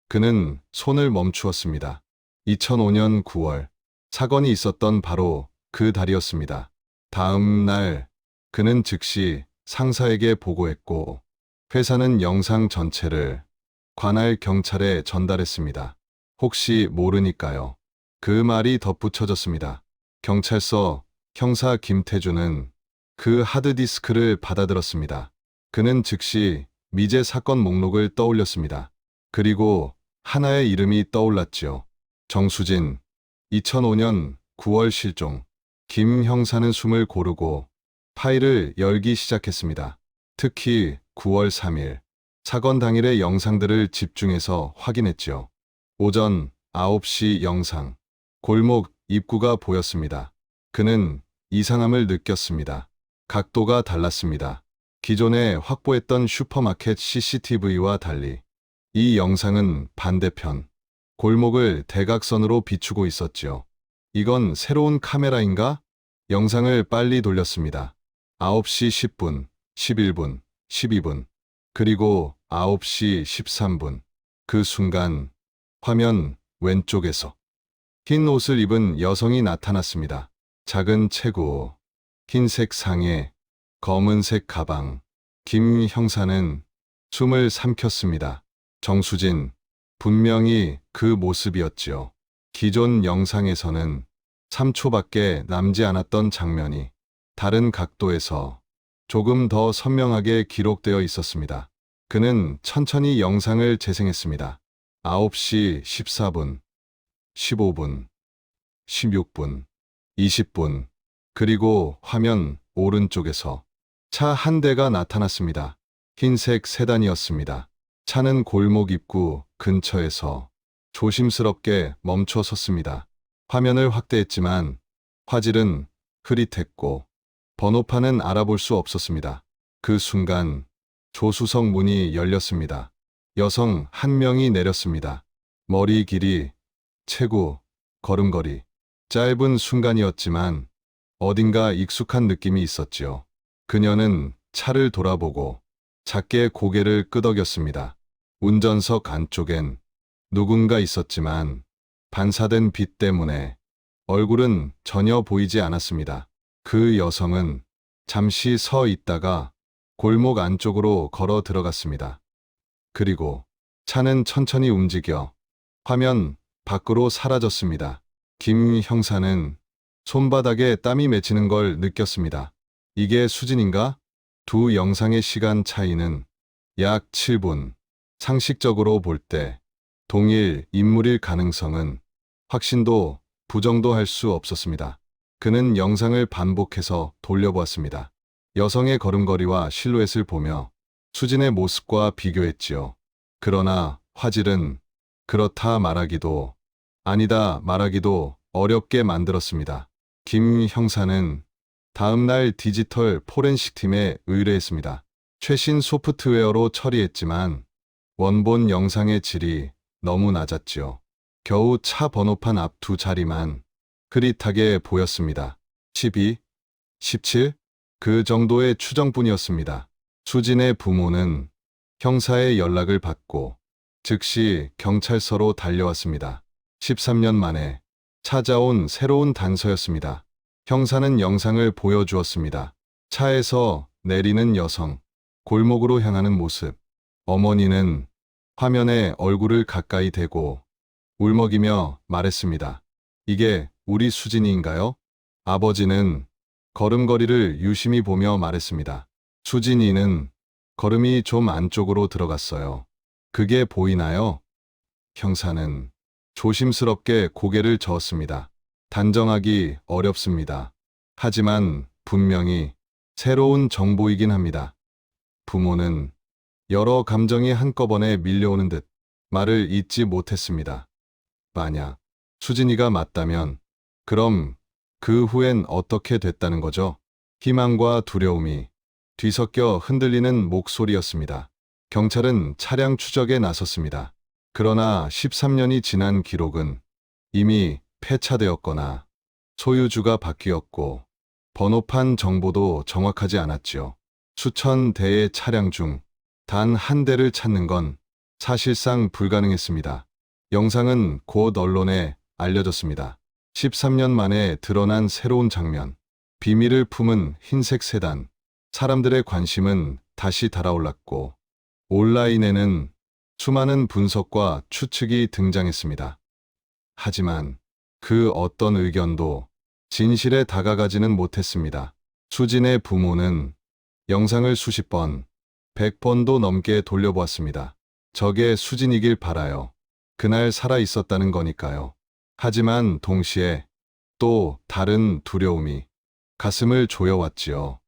그는 손을 멈추었습니다. 2005년 9월, 사건이 있었던 바로 그 달이었습니다. 다음 날, 그는 즉시 상사에게 보고했고, 회사는 영상 전체를 관할 경찰에 전달했습니다. 혹시 모르니까요. 그 말이 덧붙여졌습니다. 경찰서 형사 김태준은 그 하드디스크를 받아들었습니다. 그는 즉시 미제 사건 목록을 떠올렸습니다. 그리고 하나의 이름이 떠올랐지요. 정수진. 2005년 9월 실종. 김 형사는 숨을 고르고 파일을 열기 시작했습니다. 특히 9월 3일 사건 당일의 영상들을 집중해서 확인했지요. 오전 9시 영상. 골목 입구가 보였습니다. 그는 이상함을 느꼈습니다. 각도가 달랐습니다. 기존에 확보했던 슈퍼마켓 CCTV와 달리 이 영상은 반대편 골목을 대각선으로 비추고 있었지요. 이건 새로운 카메라인가? 영상을 빨리 돌렸습니다. 9시 10분, 11분, 12분, 그리고 9시 13분. 그 순간 화면 왼쪽에서 흰 옷을 입은 여성이 나타났습니다. 작은 체구, 흰색 상의, 검은색 가방. 김 형사는 숨을 삼켰습니다. 정수진, 분명히 그 모습이었지요. 기존 영상에서는 3초밖에 남지 않았던 장면이 다른 각도에서 조금 더 선명하게 기록되어 있었습니다. 그는 천천히 영상을 재생했습니다. 9시 14분, 15분, 16분, 20분, 그리고 화면 오른쪽에서 차 한 대가 나타났습니다. 흰색 세단이었습니다. 차는 골목 입구 근처에서 조심스럽게 멈춰 섰습니다. 화면을 확대했지만 화질은 흐릿했고 번호판은 알아볼 수 없었습니다. 그 순간 조수석 문이 열렸습니다. 여성 한 명이 내렸습니다. 머리 길이, 체구, 걸음걸이. 짧은 순간이었지만 어딘가 익숙한 느낌이 있었지요. 그녀는 차를 돌아보고 작게 고개를 끄덕였습니다. 운전석 안쪽엔 누군가 있었지만 반사된 빛 때문에 얼굴은 전혀 보이지 않았습니다. 그 여성은 잠시 서 있다가 골목 안쪽으로 걸어 들어갔습니다. 그리고 차는 천천히 움직여 화면 밖으로 사라졌습니다. 김 형사는 손바닥에 땀이 맺히는 걸 느꼈습니다. 이게 수진인가? 두 영상의 시간 차이는 약 7분. 상식적으로 볼 때 동일 인물일 가능성은 확신도 부정도 할 수 없었습니다. 그는 영상을 반복해서 돌려보았습니다. 여성의 걸음걸이와 실루엣을 보며 수진의 모습과 비교했지요. 그러나 화질은 그렇다 말하기도 아니다 말하기도 어렵게 만들었습니다. 김 형사는 다음 날 디지털 포렌식 팀에 의뢰했습니다. 최신 소프트웨어로 처리했지만 원본 영상의 질이 너무 낮았지요. 겨우 차 번호판 앞 두 자리만 흐릿하게 보였습니다. 12, 17? 그 정도의 추정뿐이었습니다. 수진의 부모는 형사의 연락을 받고 즉시 경찰서로 달려왔습니다. 13년 만에 찾아온 새로운 단서였습니다. 형사는 영상을 보여주었습니다. 차에서 내리는 여성, 골목으로 향하는 모습. 어머니는 화면에 얼굴을 가까이 대고 울먹이며 말했습니다. 이게 우리 수진이인가요? 아버지는 걸음걸이를 유심히 보며 말했습니다. 수진이는 걸음이 좀 안쪽으로 들어갔어요. 그게 보이나요? 형사는 조심스럽게 고개를 저었습니다. 단정하기 어렵습니다. 하지만 분명히 새로운 정보이긴 합니다. 부모는 여러 감정이 한꺼번에 밀려오는 듯 말을 잇지 못했습니다. 만약 수진이가 맞다면 그럼 그 후엔 어떻게 됐다는 거죠? 희망과 두려움이 뒤섞여 흔들리는 목소리였습니다. 경찰은 차량 추적에 나섰습니다. 그러나 13년이 지난 기록은 이미 폐차되었거나 소유주가 바뀌었고 번호판 정보도 정확하지 않았지요. 수천 대의 차량 중 단 한 대를 찾는 건 사실상 불가능했습니다. 영상은 곧 언론에 알려졌습니다. 13년 만에 드러난 새로운 장면. 비밀을 품은 흰색 세단. 사람들의 관심은 다시 달아올랐고 온라인에는 수많은 분석과 추측이 등장했습니다. 하지만 그 어떤 의견도 진실에 다가가지는 못했습니다. 수진의 부모는 영상을 수십 번, 100번도 넘게 돌려보았습니다. 저게 수진이길 바라요. 그날 살아 있었다는 거니까요. 하지만 동시에 또 다른 두려움이 가슴을 조여왔지요.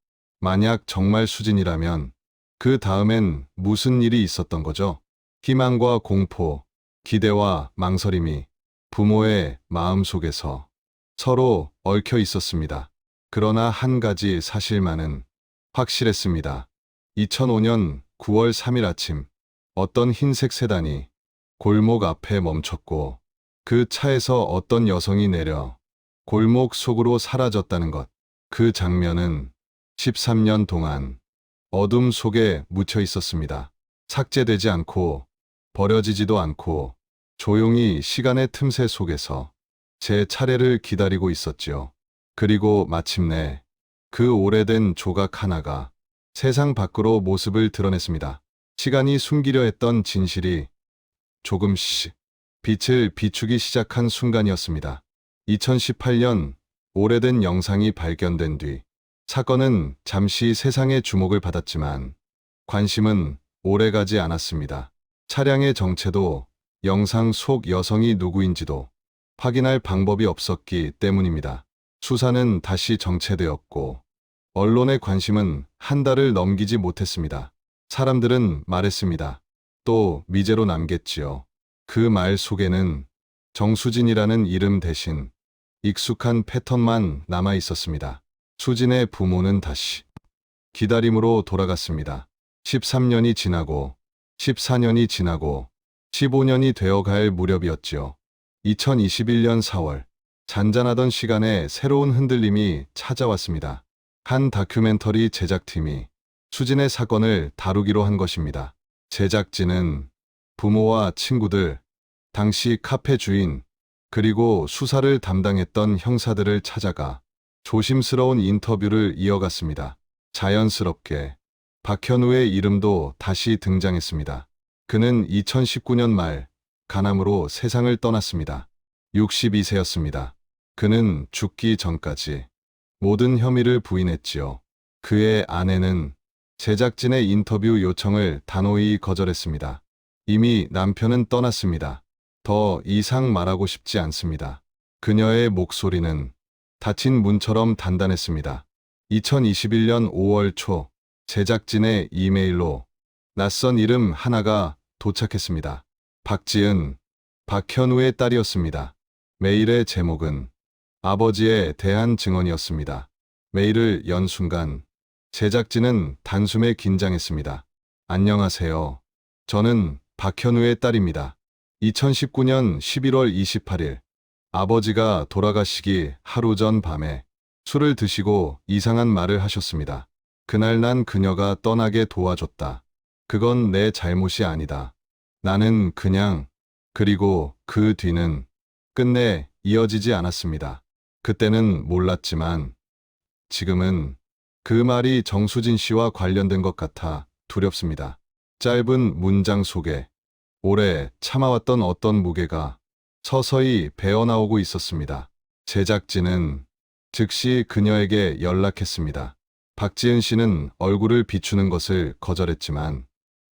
만약 정말 수진이라면 그 다음엔 무슨 일이 있었던 거죠? 희망과 공포, 기대와 망설임이 부모의 마음속에서 서로 얽혀 있었습니다. 그러나 한 가지 사실만은 확실했습니다. 2005년 9월 3일 아침, 어떤 흰색 세단이 골목 앞에 멈췄고 그 차에서 어떤 여성이 내려 골목 속으로 사라졌다는 것. 그 장면은 13년 동안 어둠 속에 묻혀 있었습니다. 삭제되지 않고 버려지지도 않고 조용히 시간의 틈새 속에서 제 차례를 기다리고 있었지요. 그리고 마침내 그 오래된 조각 하나가 세상 밖으로 모습을 드러냈습니다. 시간이 숨기려 했던 진실이 조금씩 빛을 비추기 시작한 순간이었습니다. 2018년 오래된 영상이 발견된 뒤 사건은 잠시 세상의 주목을 받았지만 관심은 오래가지 않았습니다. 차량의 정체도 영상 속 여성이 누구인지도 확인할 방법이 없었기 때문입니다. 수사는 다시 정체되었고 언론의 관심은 한 달을 넘기지 못했습니다. 사람들은 말했습니다. 또 미제로 남겠지요. 그 말 속에는 정수진이라는 이름 대신 익숙한 패턴만 남아 있었습니다. 수진의 부모는 다시 기다림으로 돌아갔습니다. 13년이 지나고 14년이 지나고 15년이 되어갈 무렵이었지요. 2021년 4월 잔잔하던 시간에 새로운 흔들림이 찾아왔습니다. 한 다큐멘터리 제작팀이 수진의 사건을 다루기로 한 것입니다. 제작진은 부모와 친구들, 당시 카페 주인, 그리고 수사를 담당했던 형사들을 찾아가 조심스러운 인터뷰를 이어갔습니다. 자연스럽게 박현우의 이름도 다시 등장했습니다. 그는 2019년 말 간암으로 세상을 떠났습니다. 62세였습니다. 그는 죽기 전까지 모든 혐의를 부인했지요. 그의 아내는 제작진의 인터뷰 요청을 단호히 거절했습니다. 이미 남편은 떠났습니다. 더 이상 말하고 싶지 않습니다. 그녀의 목소리는 닫힌 문처럼 단단했습니다. 2021년 5월 초 제작진의 이메일로 낯선 이름 하나가 도착했습니다. 박지은, 박현우의 딸이었습니다. 메일의 제목은 아버지에 대한 증언이었습니다. 메일을 연 순간 제작진은 단숨에 긴장했습니다. 안녕하세요. 저는 박현우의 딸입니다. 2019년 11월 28일 아버지가 돌아가시기 하루 전 밤에 술을 드시고 이상한 말을 하셨습니다. 그날 난 그녀가 떠나게 도와줬다. 그건 내 잘못이 아니다. 나는 그냥. 그리고 그 뒤는 끝내 이어지지 않았습니다. 그때는 몰랐지만 지금은 그 말이 정수진 씨와 관련된 것 같아 두렵습니다. 짧은 문장 속에 오래 참아왔던 어떤 무게가 서서히 배어나오고 있었습니다. 제작진은 즉시 그녀에게 연락했습니다. 박지은 씨는 얼굴을 비추는 것을 거절했지만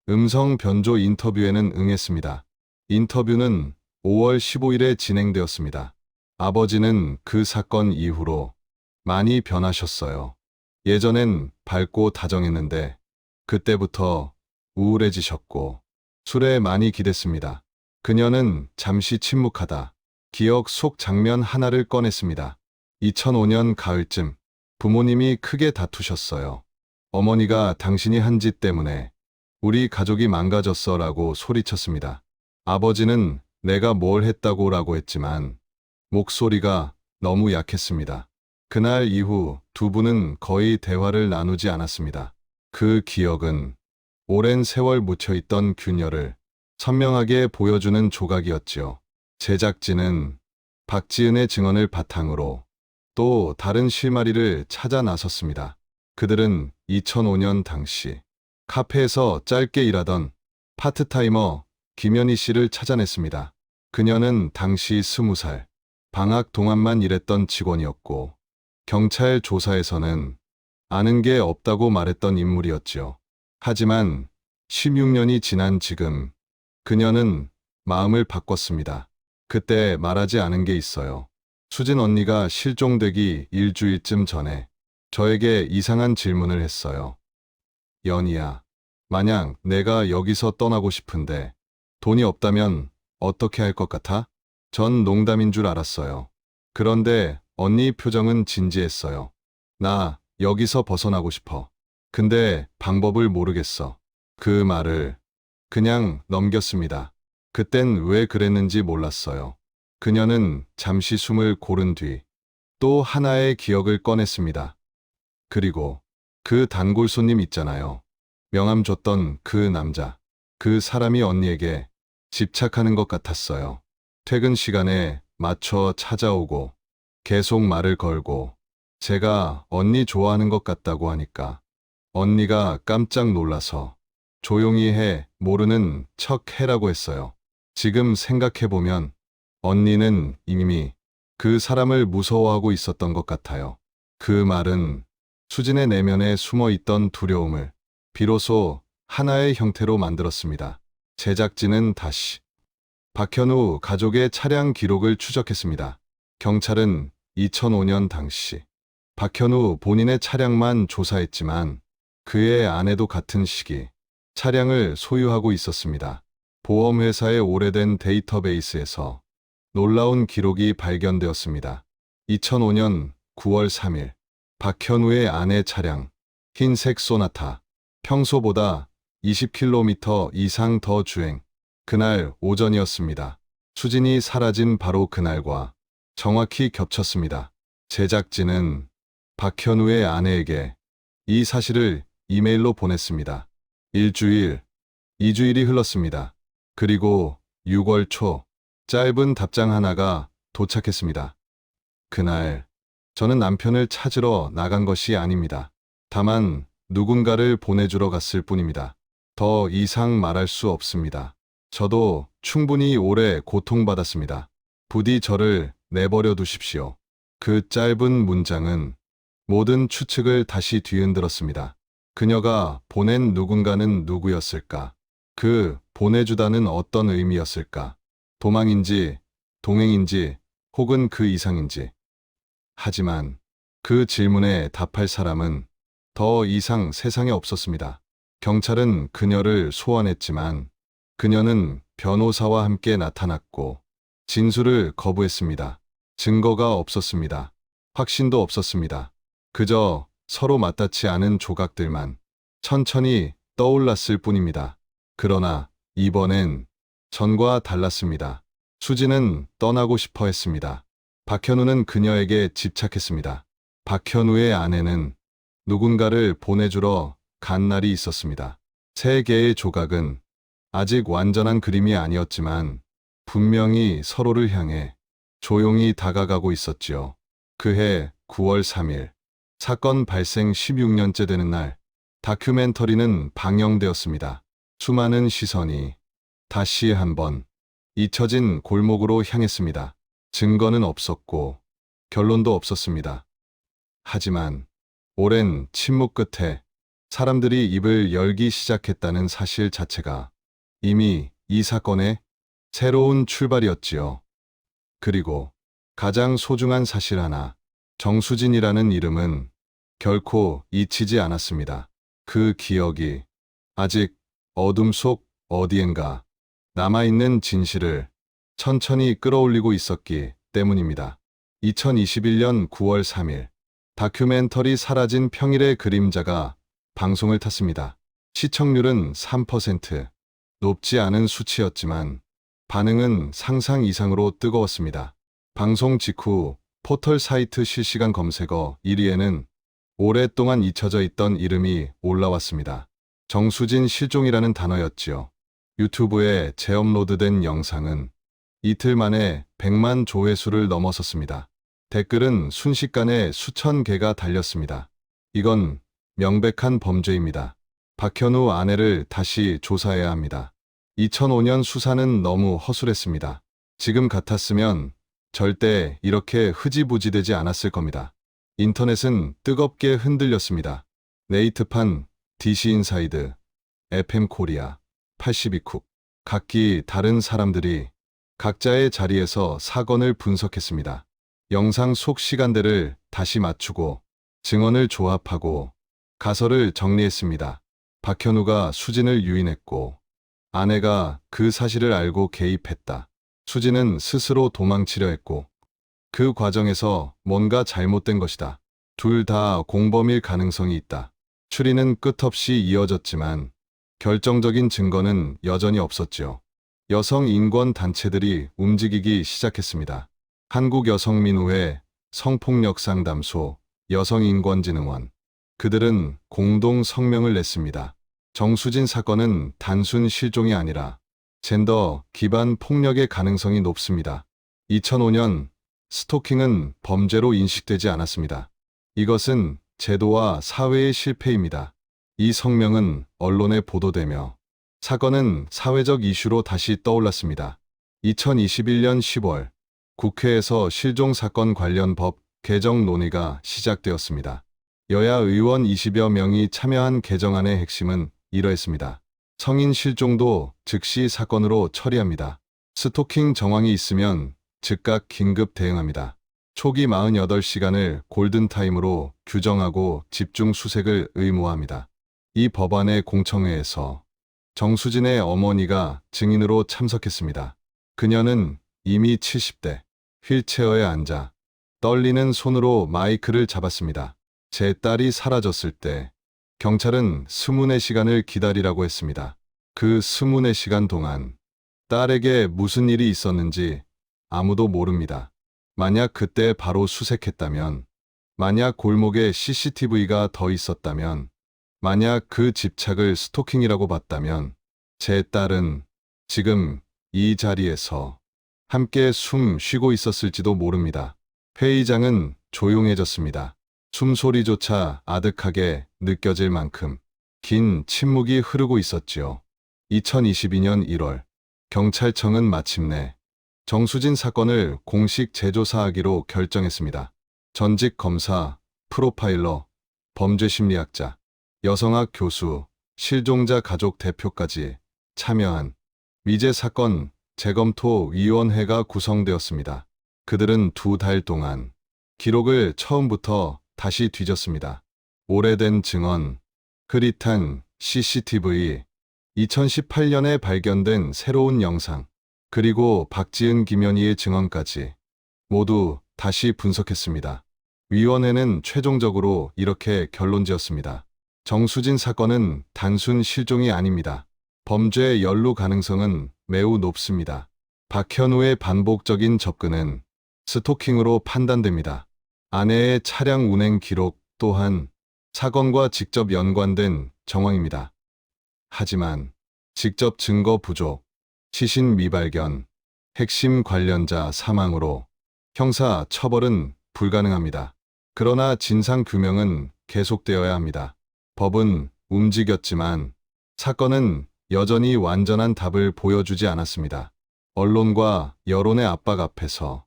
음성 변조 인터뷰에는 응했습니다. 인터뷰는 5월 15일에 진행되었습니다. 아버지는 그 사건 이후로 많이 변하셨어요. 예전엔 밝고 다정했는데 그때부터 우울해지셨고 술에 많이 기댔습니다. 그녀는 잠시 침묵하다 기억 속 장면 하나를 꺼냈습니다. 2005년 가을쯤 부모님이 크게 다투셨어요. 어머니가 당신이 한 짓 때문에 우리 가족이 망가졌어라고 소리쳤습니다. 아버지는 내가 뭘 했다고라고 했지만 목소리가 너무 약했습니다. 그날 이후 두 분은 거의 대화를 나누지 않았습니다. 그 기억은 오랜 세월 묻혀있던 균열을 선명하게 보여주는 조각이었지요. 제작진은 박지은의 증언을 바탕으로 또 다른 실마리를 찾아 나섰습니다. 그들은 2005년 당시 카페에서 짧게 일하던 파트타이머 김연희 씨를 찾아냈습니다. 그녀는 당시 20살, 방학 동안만 일했던 직원이었고 경찰 조사에서는 아는 게 없다고 말했던 인물이었지요. 하지만 16년이 지난 지금 그녀는 마음을 바꿨습니다. 그때 말하지 않은 게 있어요. 수진 언니가 실종되기 일주일쯤 전에 저에게 이상한 질문을 했어요. 연희야, 만약 내가 여기서 떠나고 싶은데 돈이 없다면 어떻게 할 것 같아? 전 농담인 줄 알았어요. 그런데 언니 표정은 진지했어요. 나 여기서 벗어나고 싶어. 근데 방법을 모르겠어. 그 말을 그냥 넘겼습니다. 그땐 왜 그랬는지 몰랐어요. 그녀는 잠시 숨을 고른 뒤 또 하나의 기억을 꺼냈습니다. 그리고 그 단골 손님 있잖아요. 명함 줬던 그 남자. 그 사람이 언니에게 집착하는 것 같았어요. 퇴근 시간에 맞춰 찾아오고 계속 말을 걸고 제가 언니 좋아하는 것 같다고 하니까 언니가 깜짝 놀라서 조용히 해, 모르는 척 해라고 했어요. 지금 생각해보면 언니는 이미 그 사람을 무서워하고 있었던 것 같아요. 그 말은 수진의 내면에 숨어 있던 두려움을 비로소 하나의 형태로 만들었습니다. 제작진은 다시 박현우 가족의 차량 기록을 추적했습니다. 경찰은 2005년 당시 박현우 본인의 차량만 조사했지만 그의 아내도 같은 시기 차량을 소유하고 있었습니다. 보험회사의 오래된 데이터베이스에서 놀라운 기록이 발견되었습니다. 2005년 9월 3일 박현우의 아내 차량 흰색 소나타 평소보다 20km 이상 더 주행. 그날 오전이었습니다. 수진이 사라진 바로 그날과 정확히 겹쳤습니다. 제작진은 박현우의 아내에게 이 사실을 이메일로 보냈습니다. 일주일, 2주일이 흘렀습니다. 그리고 6월 초 짧은 답장 하나가 도착했습니다. 그날 저는 남편을 찾으러 나간 것이 아닙니다. 다만 누군가를 보내주러 갔을 뿐입니다. 더 이상 말할 수 없습니다. 저도 충분히 오래 고통받았습니다. 부디 저를 내버려 두십시오. 그 짧은 문장은 모든 추측을 다시 뒤흔들었습니다. 그녀가 보낸 누군가는 누구였을까? 그 보내주다는 어떤 의미였을까? 도망인지, 동행인지, 혹은 그 이상인지. 하지만 그 질문에 답할 사람은 더 이상 세상에 없었습니다. 경찰은 그녀를 소환했지만 그녀는 변호사와 함께 나타났고 진술을 거부했습니다. 증거가 없었습니다. 확신도 없었습니다. 그저 서로 맞닿지 않은 조각들만 천천히 떠올랐을 뿐입니다. 그러나 이번엔 전과 달랐습니다. 수지는 떠나고 싶어 했습니다. 박현우는 그녀에게 집착했습니다. 박현우의 아내는 누군가를 보내주러 간 날이 있었습니다. 세 개의 조각은 아직 완전한 그림이 아니었지만 분명히 서로를 향해 조용히 다가가고 있었지요. 그해 9월 3일, 사건 발생 16년째 되는 날, 다큐멘터리는 방영되었습니다. 수많은 시선이 다시 한번 잊혀진 골목으로 향했습니다. 증거는 없었고 결론도 없었습니다. 하지만 오랜 침묵 끝에 사람들이 입을 열기 시작했다는 사실 자체가 이미 이 사건의 새로운 출발이었지요. 그리고 가장 소중한 사실 하나, 정수진이라는 이름은 결코 잊히지 않았습니다. 그 기억이 아직 어둠 속 어디엔가 남아있는 진실을 천천히 끌어올리고 있었기 때문입니다. 2021년 9월 3일 다큐멘터리 사라진 평일의 그림자가 방송을 탔습니다. 시청률은 3%, 높지 않은 수치였지만 반응은 상상 이상으로 뜨거웠습니다. 방송 직후 포털 사이트 실시간 검색어 1위에는 오랫동안 잊혀져 있던 이름이 올라왔습니다. 정수진 실종이라는 단어였지요. 유튜브에 재업로드된 영상은 이틀 만에 100만 조회수를 넘어섰습니다. 댓글은 순식간에 수천 개가 달렸습니다. 이건 명백한 범죄입니다. 박현우 아내를 다시 조사해야 합니다. 2005년 수사는 너무 허술했습니다. 지금 같았으면 절대 이렇게 흐지부지되지 않았을 겁니다. 인터넷은 뜨겁게 흔들렸습니다. 네이트판, DC인사이드, FM코리아, 82쿡, 각기 다른 사람들이 각자의 자리에서 사건을 분석했습니다. 영상 속 시간대를 다시 맞추고 증언을 조합하고 가설을 정리했습니다. 박현우가 수진을 유인했고 아내가 그 사실을 알고 개입했다. 수진은 스스로 도망치려 했고 그 과정에서 뭔가 잘못된 것이다. 둘 다 공범일 가능성이 있다. 추리는 끝없이 이어졌지만 결정적인 증거는 여전히 없었지요. 여성 인권 단체들이 움직이기 시작했습니다. 한국여성민우회, 성폭력상담소, 여성인권진흥원. 그들은 공동 성명을 냈습니다. 정수진 사건은 단순 실종이 아니라 젠더 기반 폭력의 가능성이 높습니다. 2005년 스토킹은 범죄로 인식되지 않았습니다. 이것은 제도와 사회의 실패입니다. 이 성명은 언론에 보도되며 사건은 사회적 이슈로 다시 떠올랐습니다. 2021년 10월 국회에서 실종 사건 관련 법 개정 논의가 시작되었습니다. 여야 의원 20여 명이 참여한 개정안의 핵심은 이러했습니다. 성인 실종도 즉시 사건으로 처리합니다. 스토킹 정황이 있으면 즉각 긴급 대응합니다. 초기 48시간을 골든타임으로 규정하고 집중 수색을 의무화합니다. 이 법안의 공청회에서 정수진의 어머니가 증인으로 참석했습니다. 그녀는 이미 70대, 휠체어에 앉아 떨리는 손으로 마이크를 잡았습니다. 제 딸이 사라졌을 때 경찰은 24시간을 기다리라고 했습니다. 그 24시간 동안 딸에게 무슨 일이 있었는지 아무도 모릅니다. 만약 그때 바로 수색했다면, 만약 골목에 CCTV가 더 있었다면, 만약 그 집착을 스토킹이라고 봤다면 제 딸은 지금 이 자리에서 함께 숨 쉬고 있었을지도 모릅니다. 회의장은 조용해졌습니다. 숨소리조차 아득하게 느껴질 만큼 긴 침묵이 흐르고 있었지요. 2022년 1월 경찰청은 마침내 정수진 사건을 공식 재조사하기로 결정했습니다. 전직 검사, 프로파일러, 범죄심리학자, 여성학 교수, 실종자 가족 대표까지 참여한 미제 사건 재검토 위원회가 구성되었습니다. 그들은 2달 동안 기록을 처음부터 다시 뒤졌습니다. 오래된 증언, 흐릿한 CCTV, 2018년에 발견된 새로운 영상, 그리고 박지은 김연희의 증언까지 모두 다시 분석했습니다. 위원회는 최종적으로 이렇게 결론지었습니다. 정수진 사건은 단순 실종이 아닙니다. 범죄 연루 가능성은 매우 높습니다. 박현우의 반복적인 접근은 스토킹으로 판단됩니다. 아내의 차량 운행 기록 또한 사건과 직접 연관된 정황입니다. 하지만 직접 증거 부족, 시신 미발견, 핵심 관련자 사망으로 형사 처벌은 불가능합니다. 그러나 진상 규명은 계속되어야 합니다. 법은 움직였지만 사건은 여전히 완전한 답을 보여주지 않았습니다. 언론과 여론의 압박 앞에서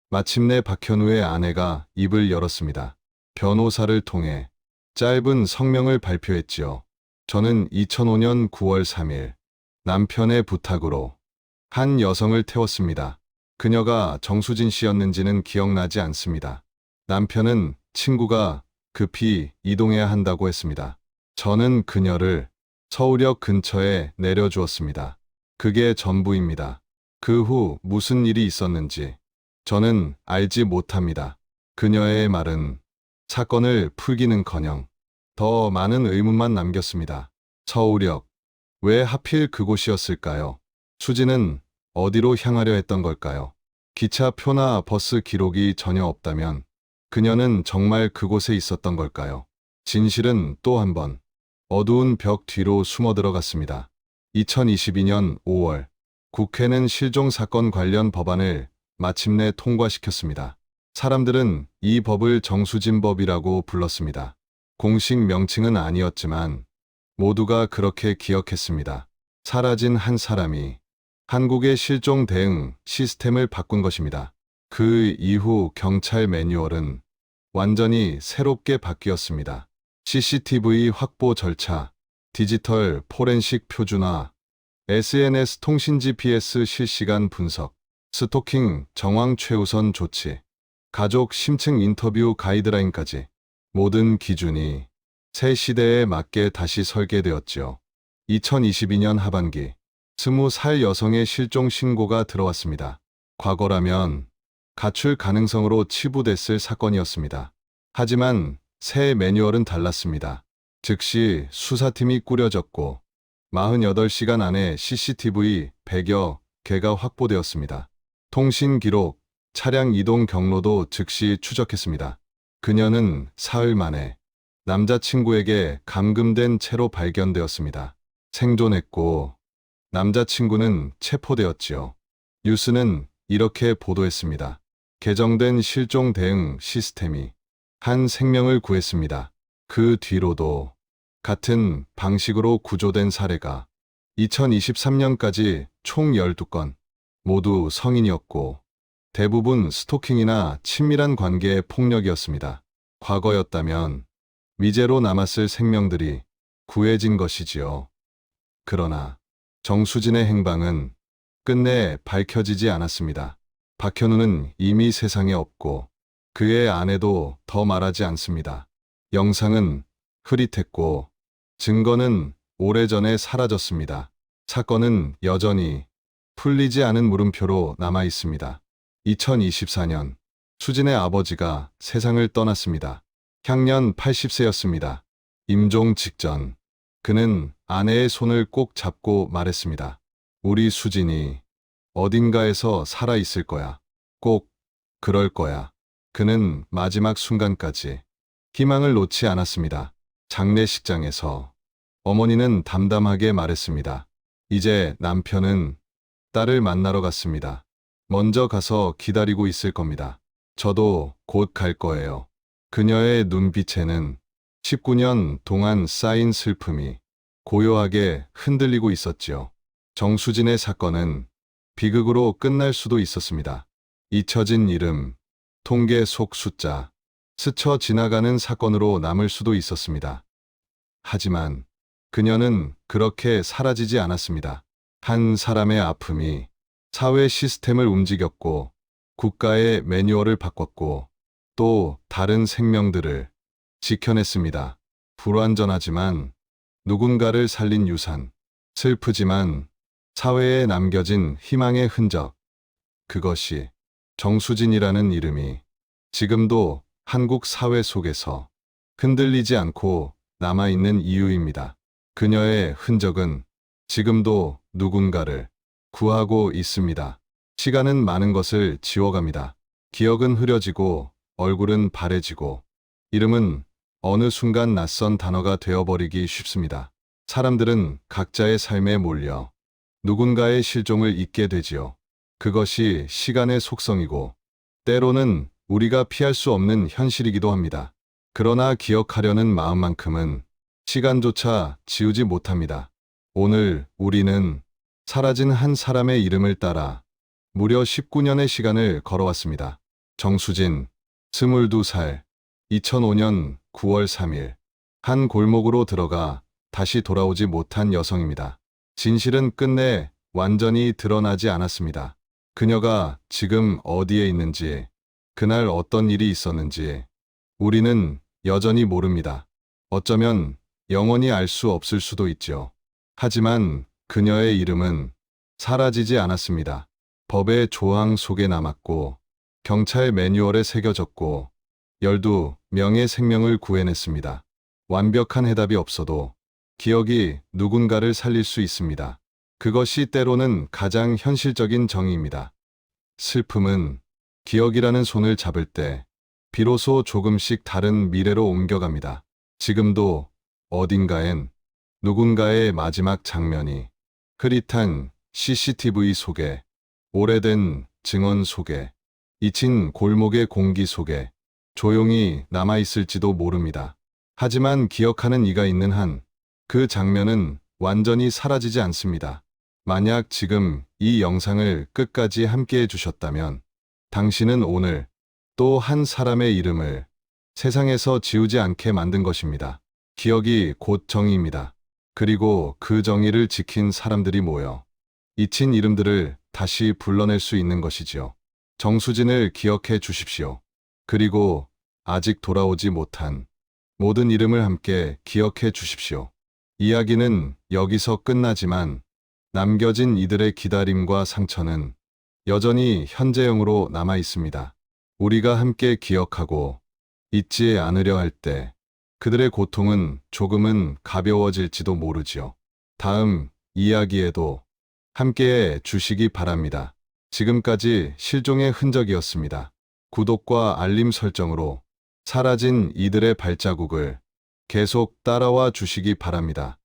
마침내 박현우의 아내가 입을 열었습니다. 변호사를 통해 짧은 성명을 발표했지요. 저는 2005년 9월 3일 남편의 부탁으로 한 여성을 태웠습니다. 그녀가 정수진 씨였는지는 기억나지 않습니다. 남편은 친구가 급히 이동해야 한다고 했습니다. 저는 그녀를 서울역 근처에 내려주었습니다. 그게 전부입니다. 그 후 무슨 일이 있었는지 저는 알지 못합니다. 그녀의 말은 사건을 풀기는커녕 더 많은 의문만 남겼습니다. 서울역, 왜 하필 그곳이었을까요? 수지는 어디로 향하려 했던 걸까요? 기차표나 버스 기록이 전혀 없다면 그녀는 정말 그곳에 있었던 걸까요? 진실은 또 한 번 어두운 벽 뒤로 숨어 들어갔습니다. 2022년 5월 국회는 실종 사건 관련 법안을 마침내 통과시켰습니다. 사람들은 이 법을 정수진법이라고 불렀습니다. 공식 명칭은 아니었지만 모두가 그렇게 기억했습니다. 사라진 한 사람이 한국의 실종 대응 시스템을 바꾼 것입니다. 그 이후 경찰 매뉴얼은 완전히 새롭게 바뀌었습니다. CCTV 확보 절차, 디지털 포렌식 표준화, SNS 통신 GPS 실시간 분석, 스토킹 정황 최우선 조치, 가족 심층 인터뷰 가이드라인까지 모든 기준이 새 시대에 맞게 다시 설계되었지요. 2022년 하반기 20살 여성의 실종 신고가 들어왔습니다. 과거라면 가출 가능성으로 치부됐을 사건이었습니다. 하지만 새 매뉴얼은 달랐습니다. 즉시 수사팀이 꾸려졌고 48시간 안에 CCTV 100여 개가 확보되었습니다. 통신 기록, 차량 이동 경로도 즉시 추적했습니다. 그녀는 사흘 만에 남자친구에게 감금된 채로 발견되었습니다. 생존했고 남자친구는 체포되었지요. 뉴스는 이렇게 보도했습니다. 개정된 실종 대응 시스템이 한 생명을 구했습니다. 그 뒤로도 같은 방식으로 구조된 사례가 2023년까지 총 12건, 모두 성인이었고 대부분 스토킹이나 친밀한 관계의 폭력이었습니다. 과거였다면 미제로 남았을 생명들이 구해진 것이지요. 그러나 정수진의 행방은 끝내 밝혀지지 않았습니다. 박현우는 이미 세상에 없고 그의 아내도 더 말하지 않습니다. 영상은 흐릿했고 증거는 오래전에 사라졌습니다. 사건은 여전히 풀리지 않은 물음표로 남아 있습니다. 2024년 수진의 아버지가 세상을 떠났습니다. 향년 80세였습니다. 임종 직전 그는 아내의 손을 꼭 잡고 말했습니다. 우리 수진이 어딘가에서 살아 있을 거야. 꼭 그럴 거야. 그는 마지막 순간까지 희망을 놓지 않았습니다. 장례식장에서 어머니는 담담하게 말했습니다. 이제 남편은 딸을 만나러 갔습니다. 먼저 가서 기다리고 있을 겁니다. 저도 곧 갈 거예요. 그녀의 눈빛에는 19년 동안 쌓인 슬픔이 고요하게 흔들리고 있었지요. 정수진의 사건은 비극으로 끝날 수도 있었습니다. 잊혀진 이름, 통계 속 숫자, 스쳐 지나가는 사건으로 남을 수도 있었습니다. 하지만 그녀는 그렇게 사라지지 않았습니다. 한 사람의 아픔이 사회 시스템을 움직였고 국가의 매뉴얼을 바꿨고 또 다른 생명들을 지켜냈습니다. 불완전하지만 누군가를 살린 유산, 슬프지만 사회에 남겨진 희망의 흔적. 그것이 정수진이라는 이름이 지금도 한국 사회 속에서 흔들리지 않고 남아있는 이유입니다. 그녀의 흔적은 지금도 누군가를 구하고 있습니다. 시간은 많은 것을 지워갑니다. 기억은 흐려지고 얼굴은 바래지고 이름은 어느 순간 낯선 단어가 되어버리기 쉽습니다. 사람들은 각자의 삶에 몰려 누군가의 실종을 잊게 되지요. 그것이 시간의 속성이고 때로는 우리가 피할 수 없는 현실이기도 합니다. 그러나 기억하려는 마음만큼은 시간조차 지우지 못합니다. 오늘 우리는 사라진 한 사람의 이름을 따라 무려 19년의 시간을 걸어왔습니다. 정수진, 22살, 2005년 9월 3일, 한 골목으로 들어가 다시 돌아오지 못한 여성입니다. 진실은 끝내 완전히 드러나지 않았습니다. 그녀가 지금 어디에 있는지, 그날 어떤 일이 있었는지, 우리는 여전히 모릅니다. 어쩌면 영원히 알 수 없을 수도 있죠. 하지만 그녀의 이름은 사라지지 않았습니다. 법의 조항 속에 남았고, 경찰 매뉴얼에 새겨졌고, 12명의 생명을 구해냈습니다. 완벽한 해답이 없어도 기억이 누군가를 살릴 수 있습니다. 그것이 때로는 가장 현실적인 정의입니다. 슬픔은 기억이라는 손을 잡을 때 비로소 조금씩 다른 미래로 옮겨갑니다. 지금도 어딘가엔 누군가의 마지막 장면이 흐릿한 CCTV 속에, 오래된 증언 속에, 잊힌 골목의 공기 속에 조용히 남아있을지도 모릅니다. 하지만 기억하는 이가 있는 한 그 장면은 완전히 사라지지 않습니다. 만약 지금 이 영상을 끝까지 함께 해주셨다면 당신은 오늘 또 한 사람의 이름을 세상에서 지우지 않게 만든 것입니다. 기억이 곧 정의입니다. 그리고 그 정의를 지킨 사람들이 모여 잊힌 이름들을 다시 불러낼 수 있는 것이지요. 정수진을 기억해 주십시오. 그리고 아직 돌아오지 못한 모든 이름을 함께 기억해 주십시오. 이야기는 여기서 끝나지만 남겨진 이들의 기다림과 상처는 여전히 현재형으로 남아 있습니다. 우리가 함께 기억하고 잊지 않으려 할 때 그들의 고통은 조금은 가벼워질지도 모르지요. 다음 이야기에도 함께해 주시기 바랍니다. 지금까지 실종의 흔적이었습니다. 구독과 알림 설정으로 사라진 이들의 발자국을 계속 따라와 주시기 바랍니다.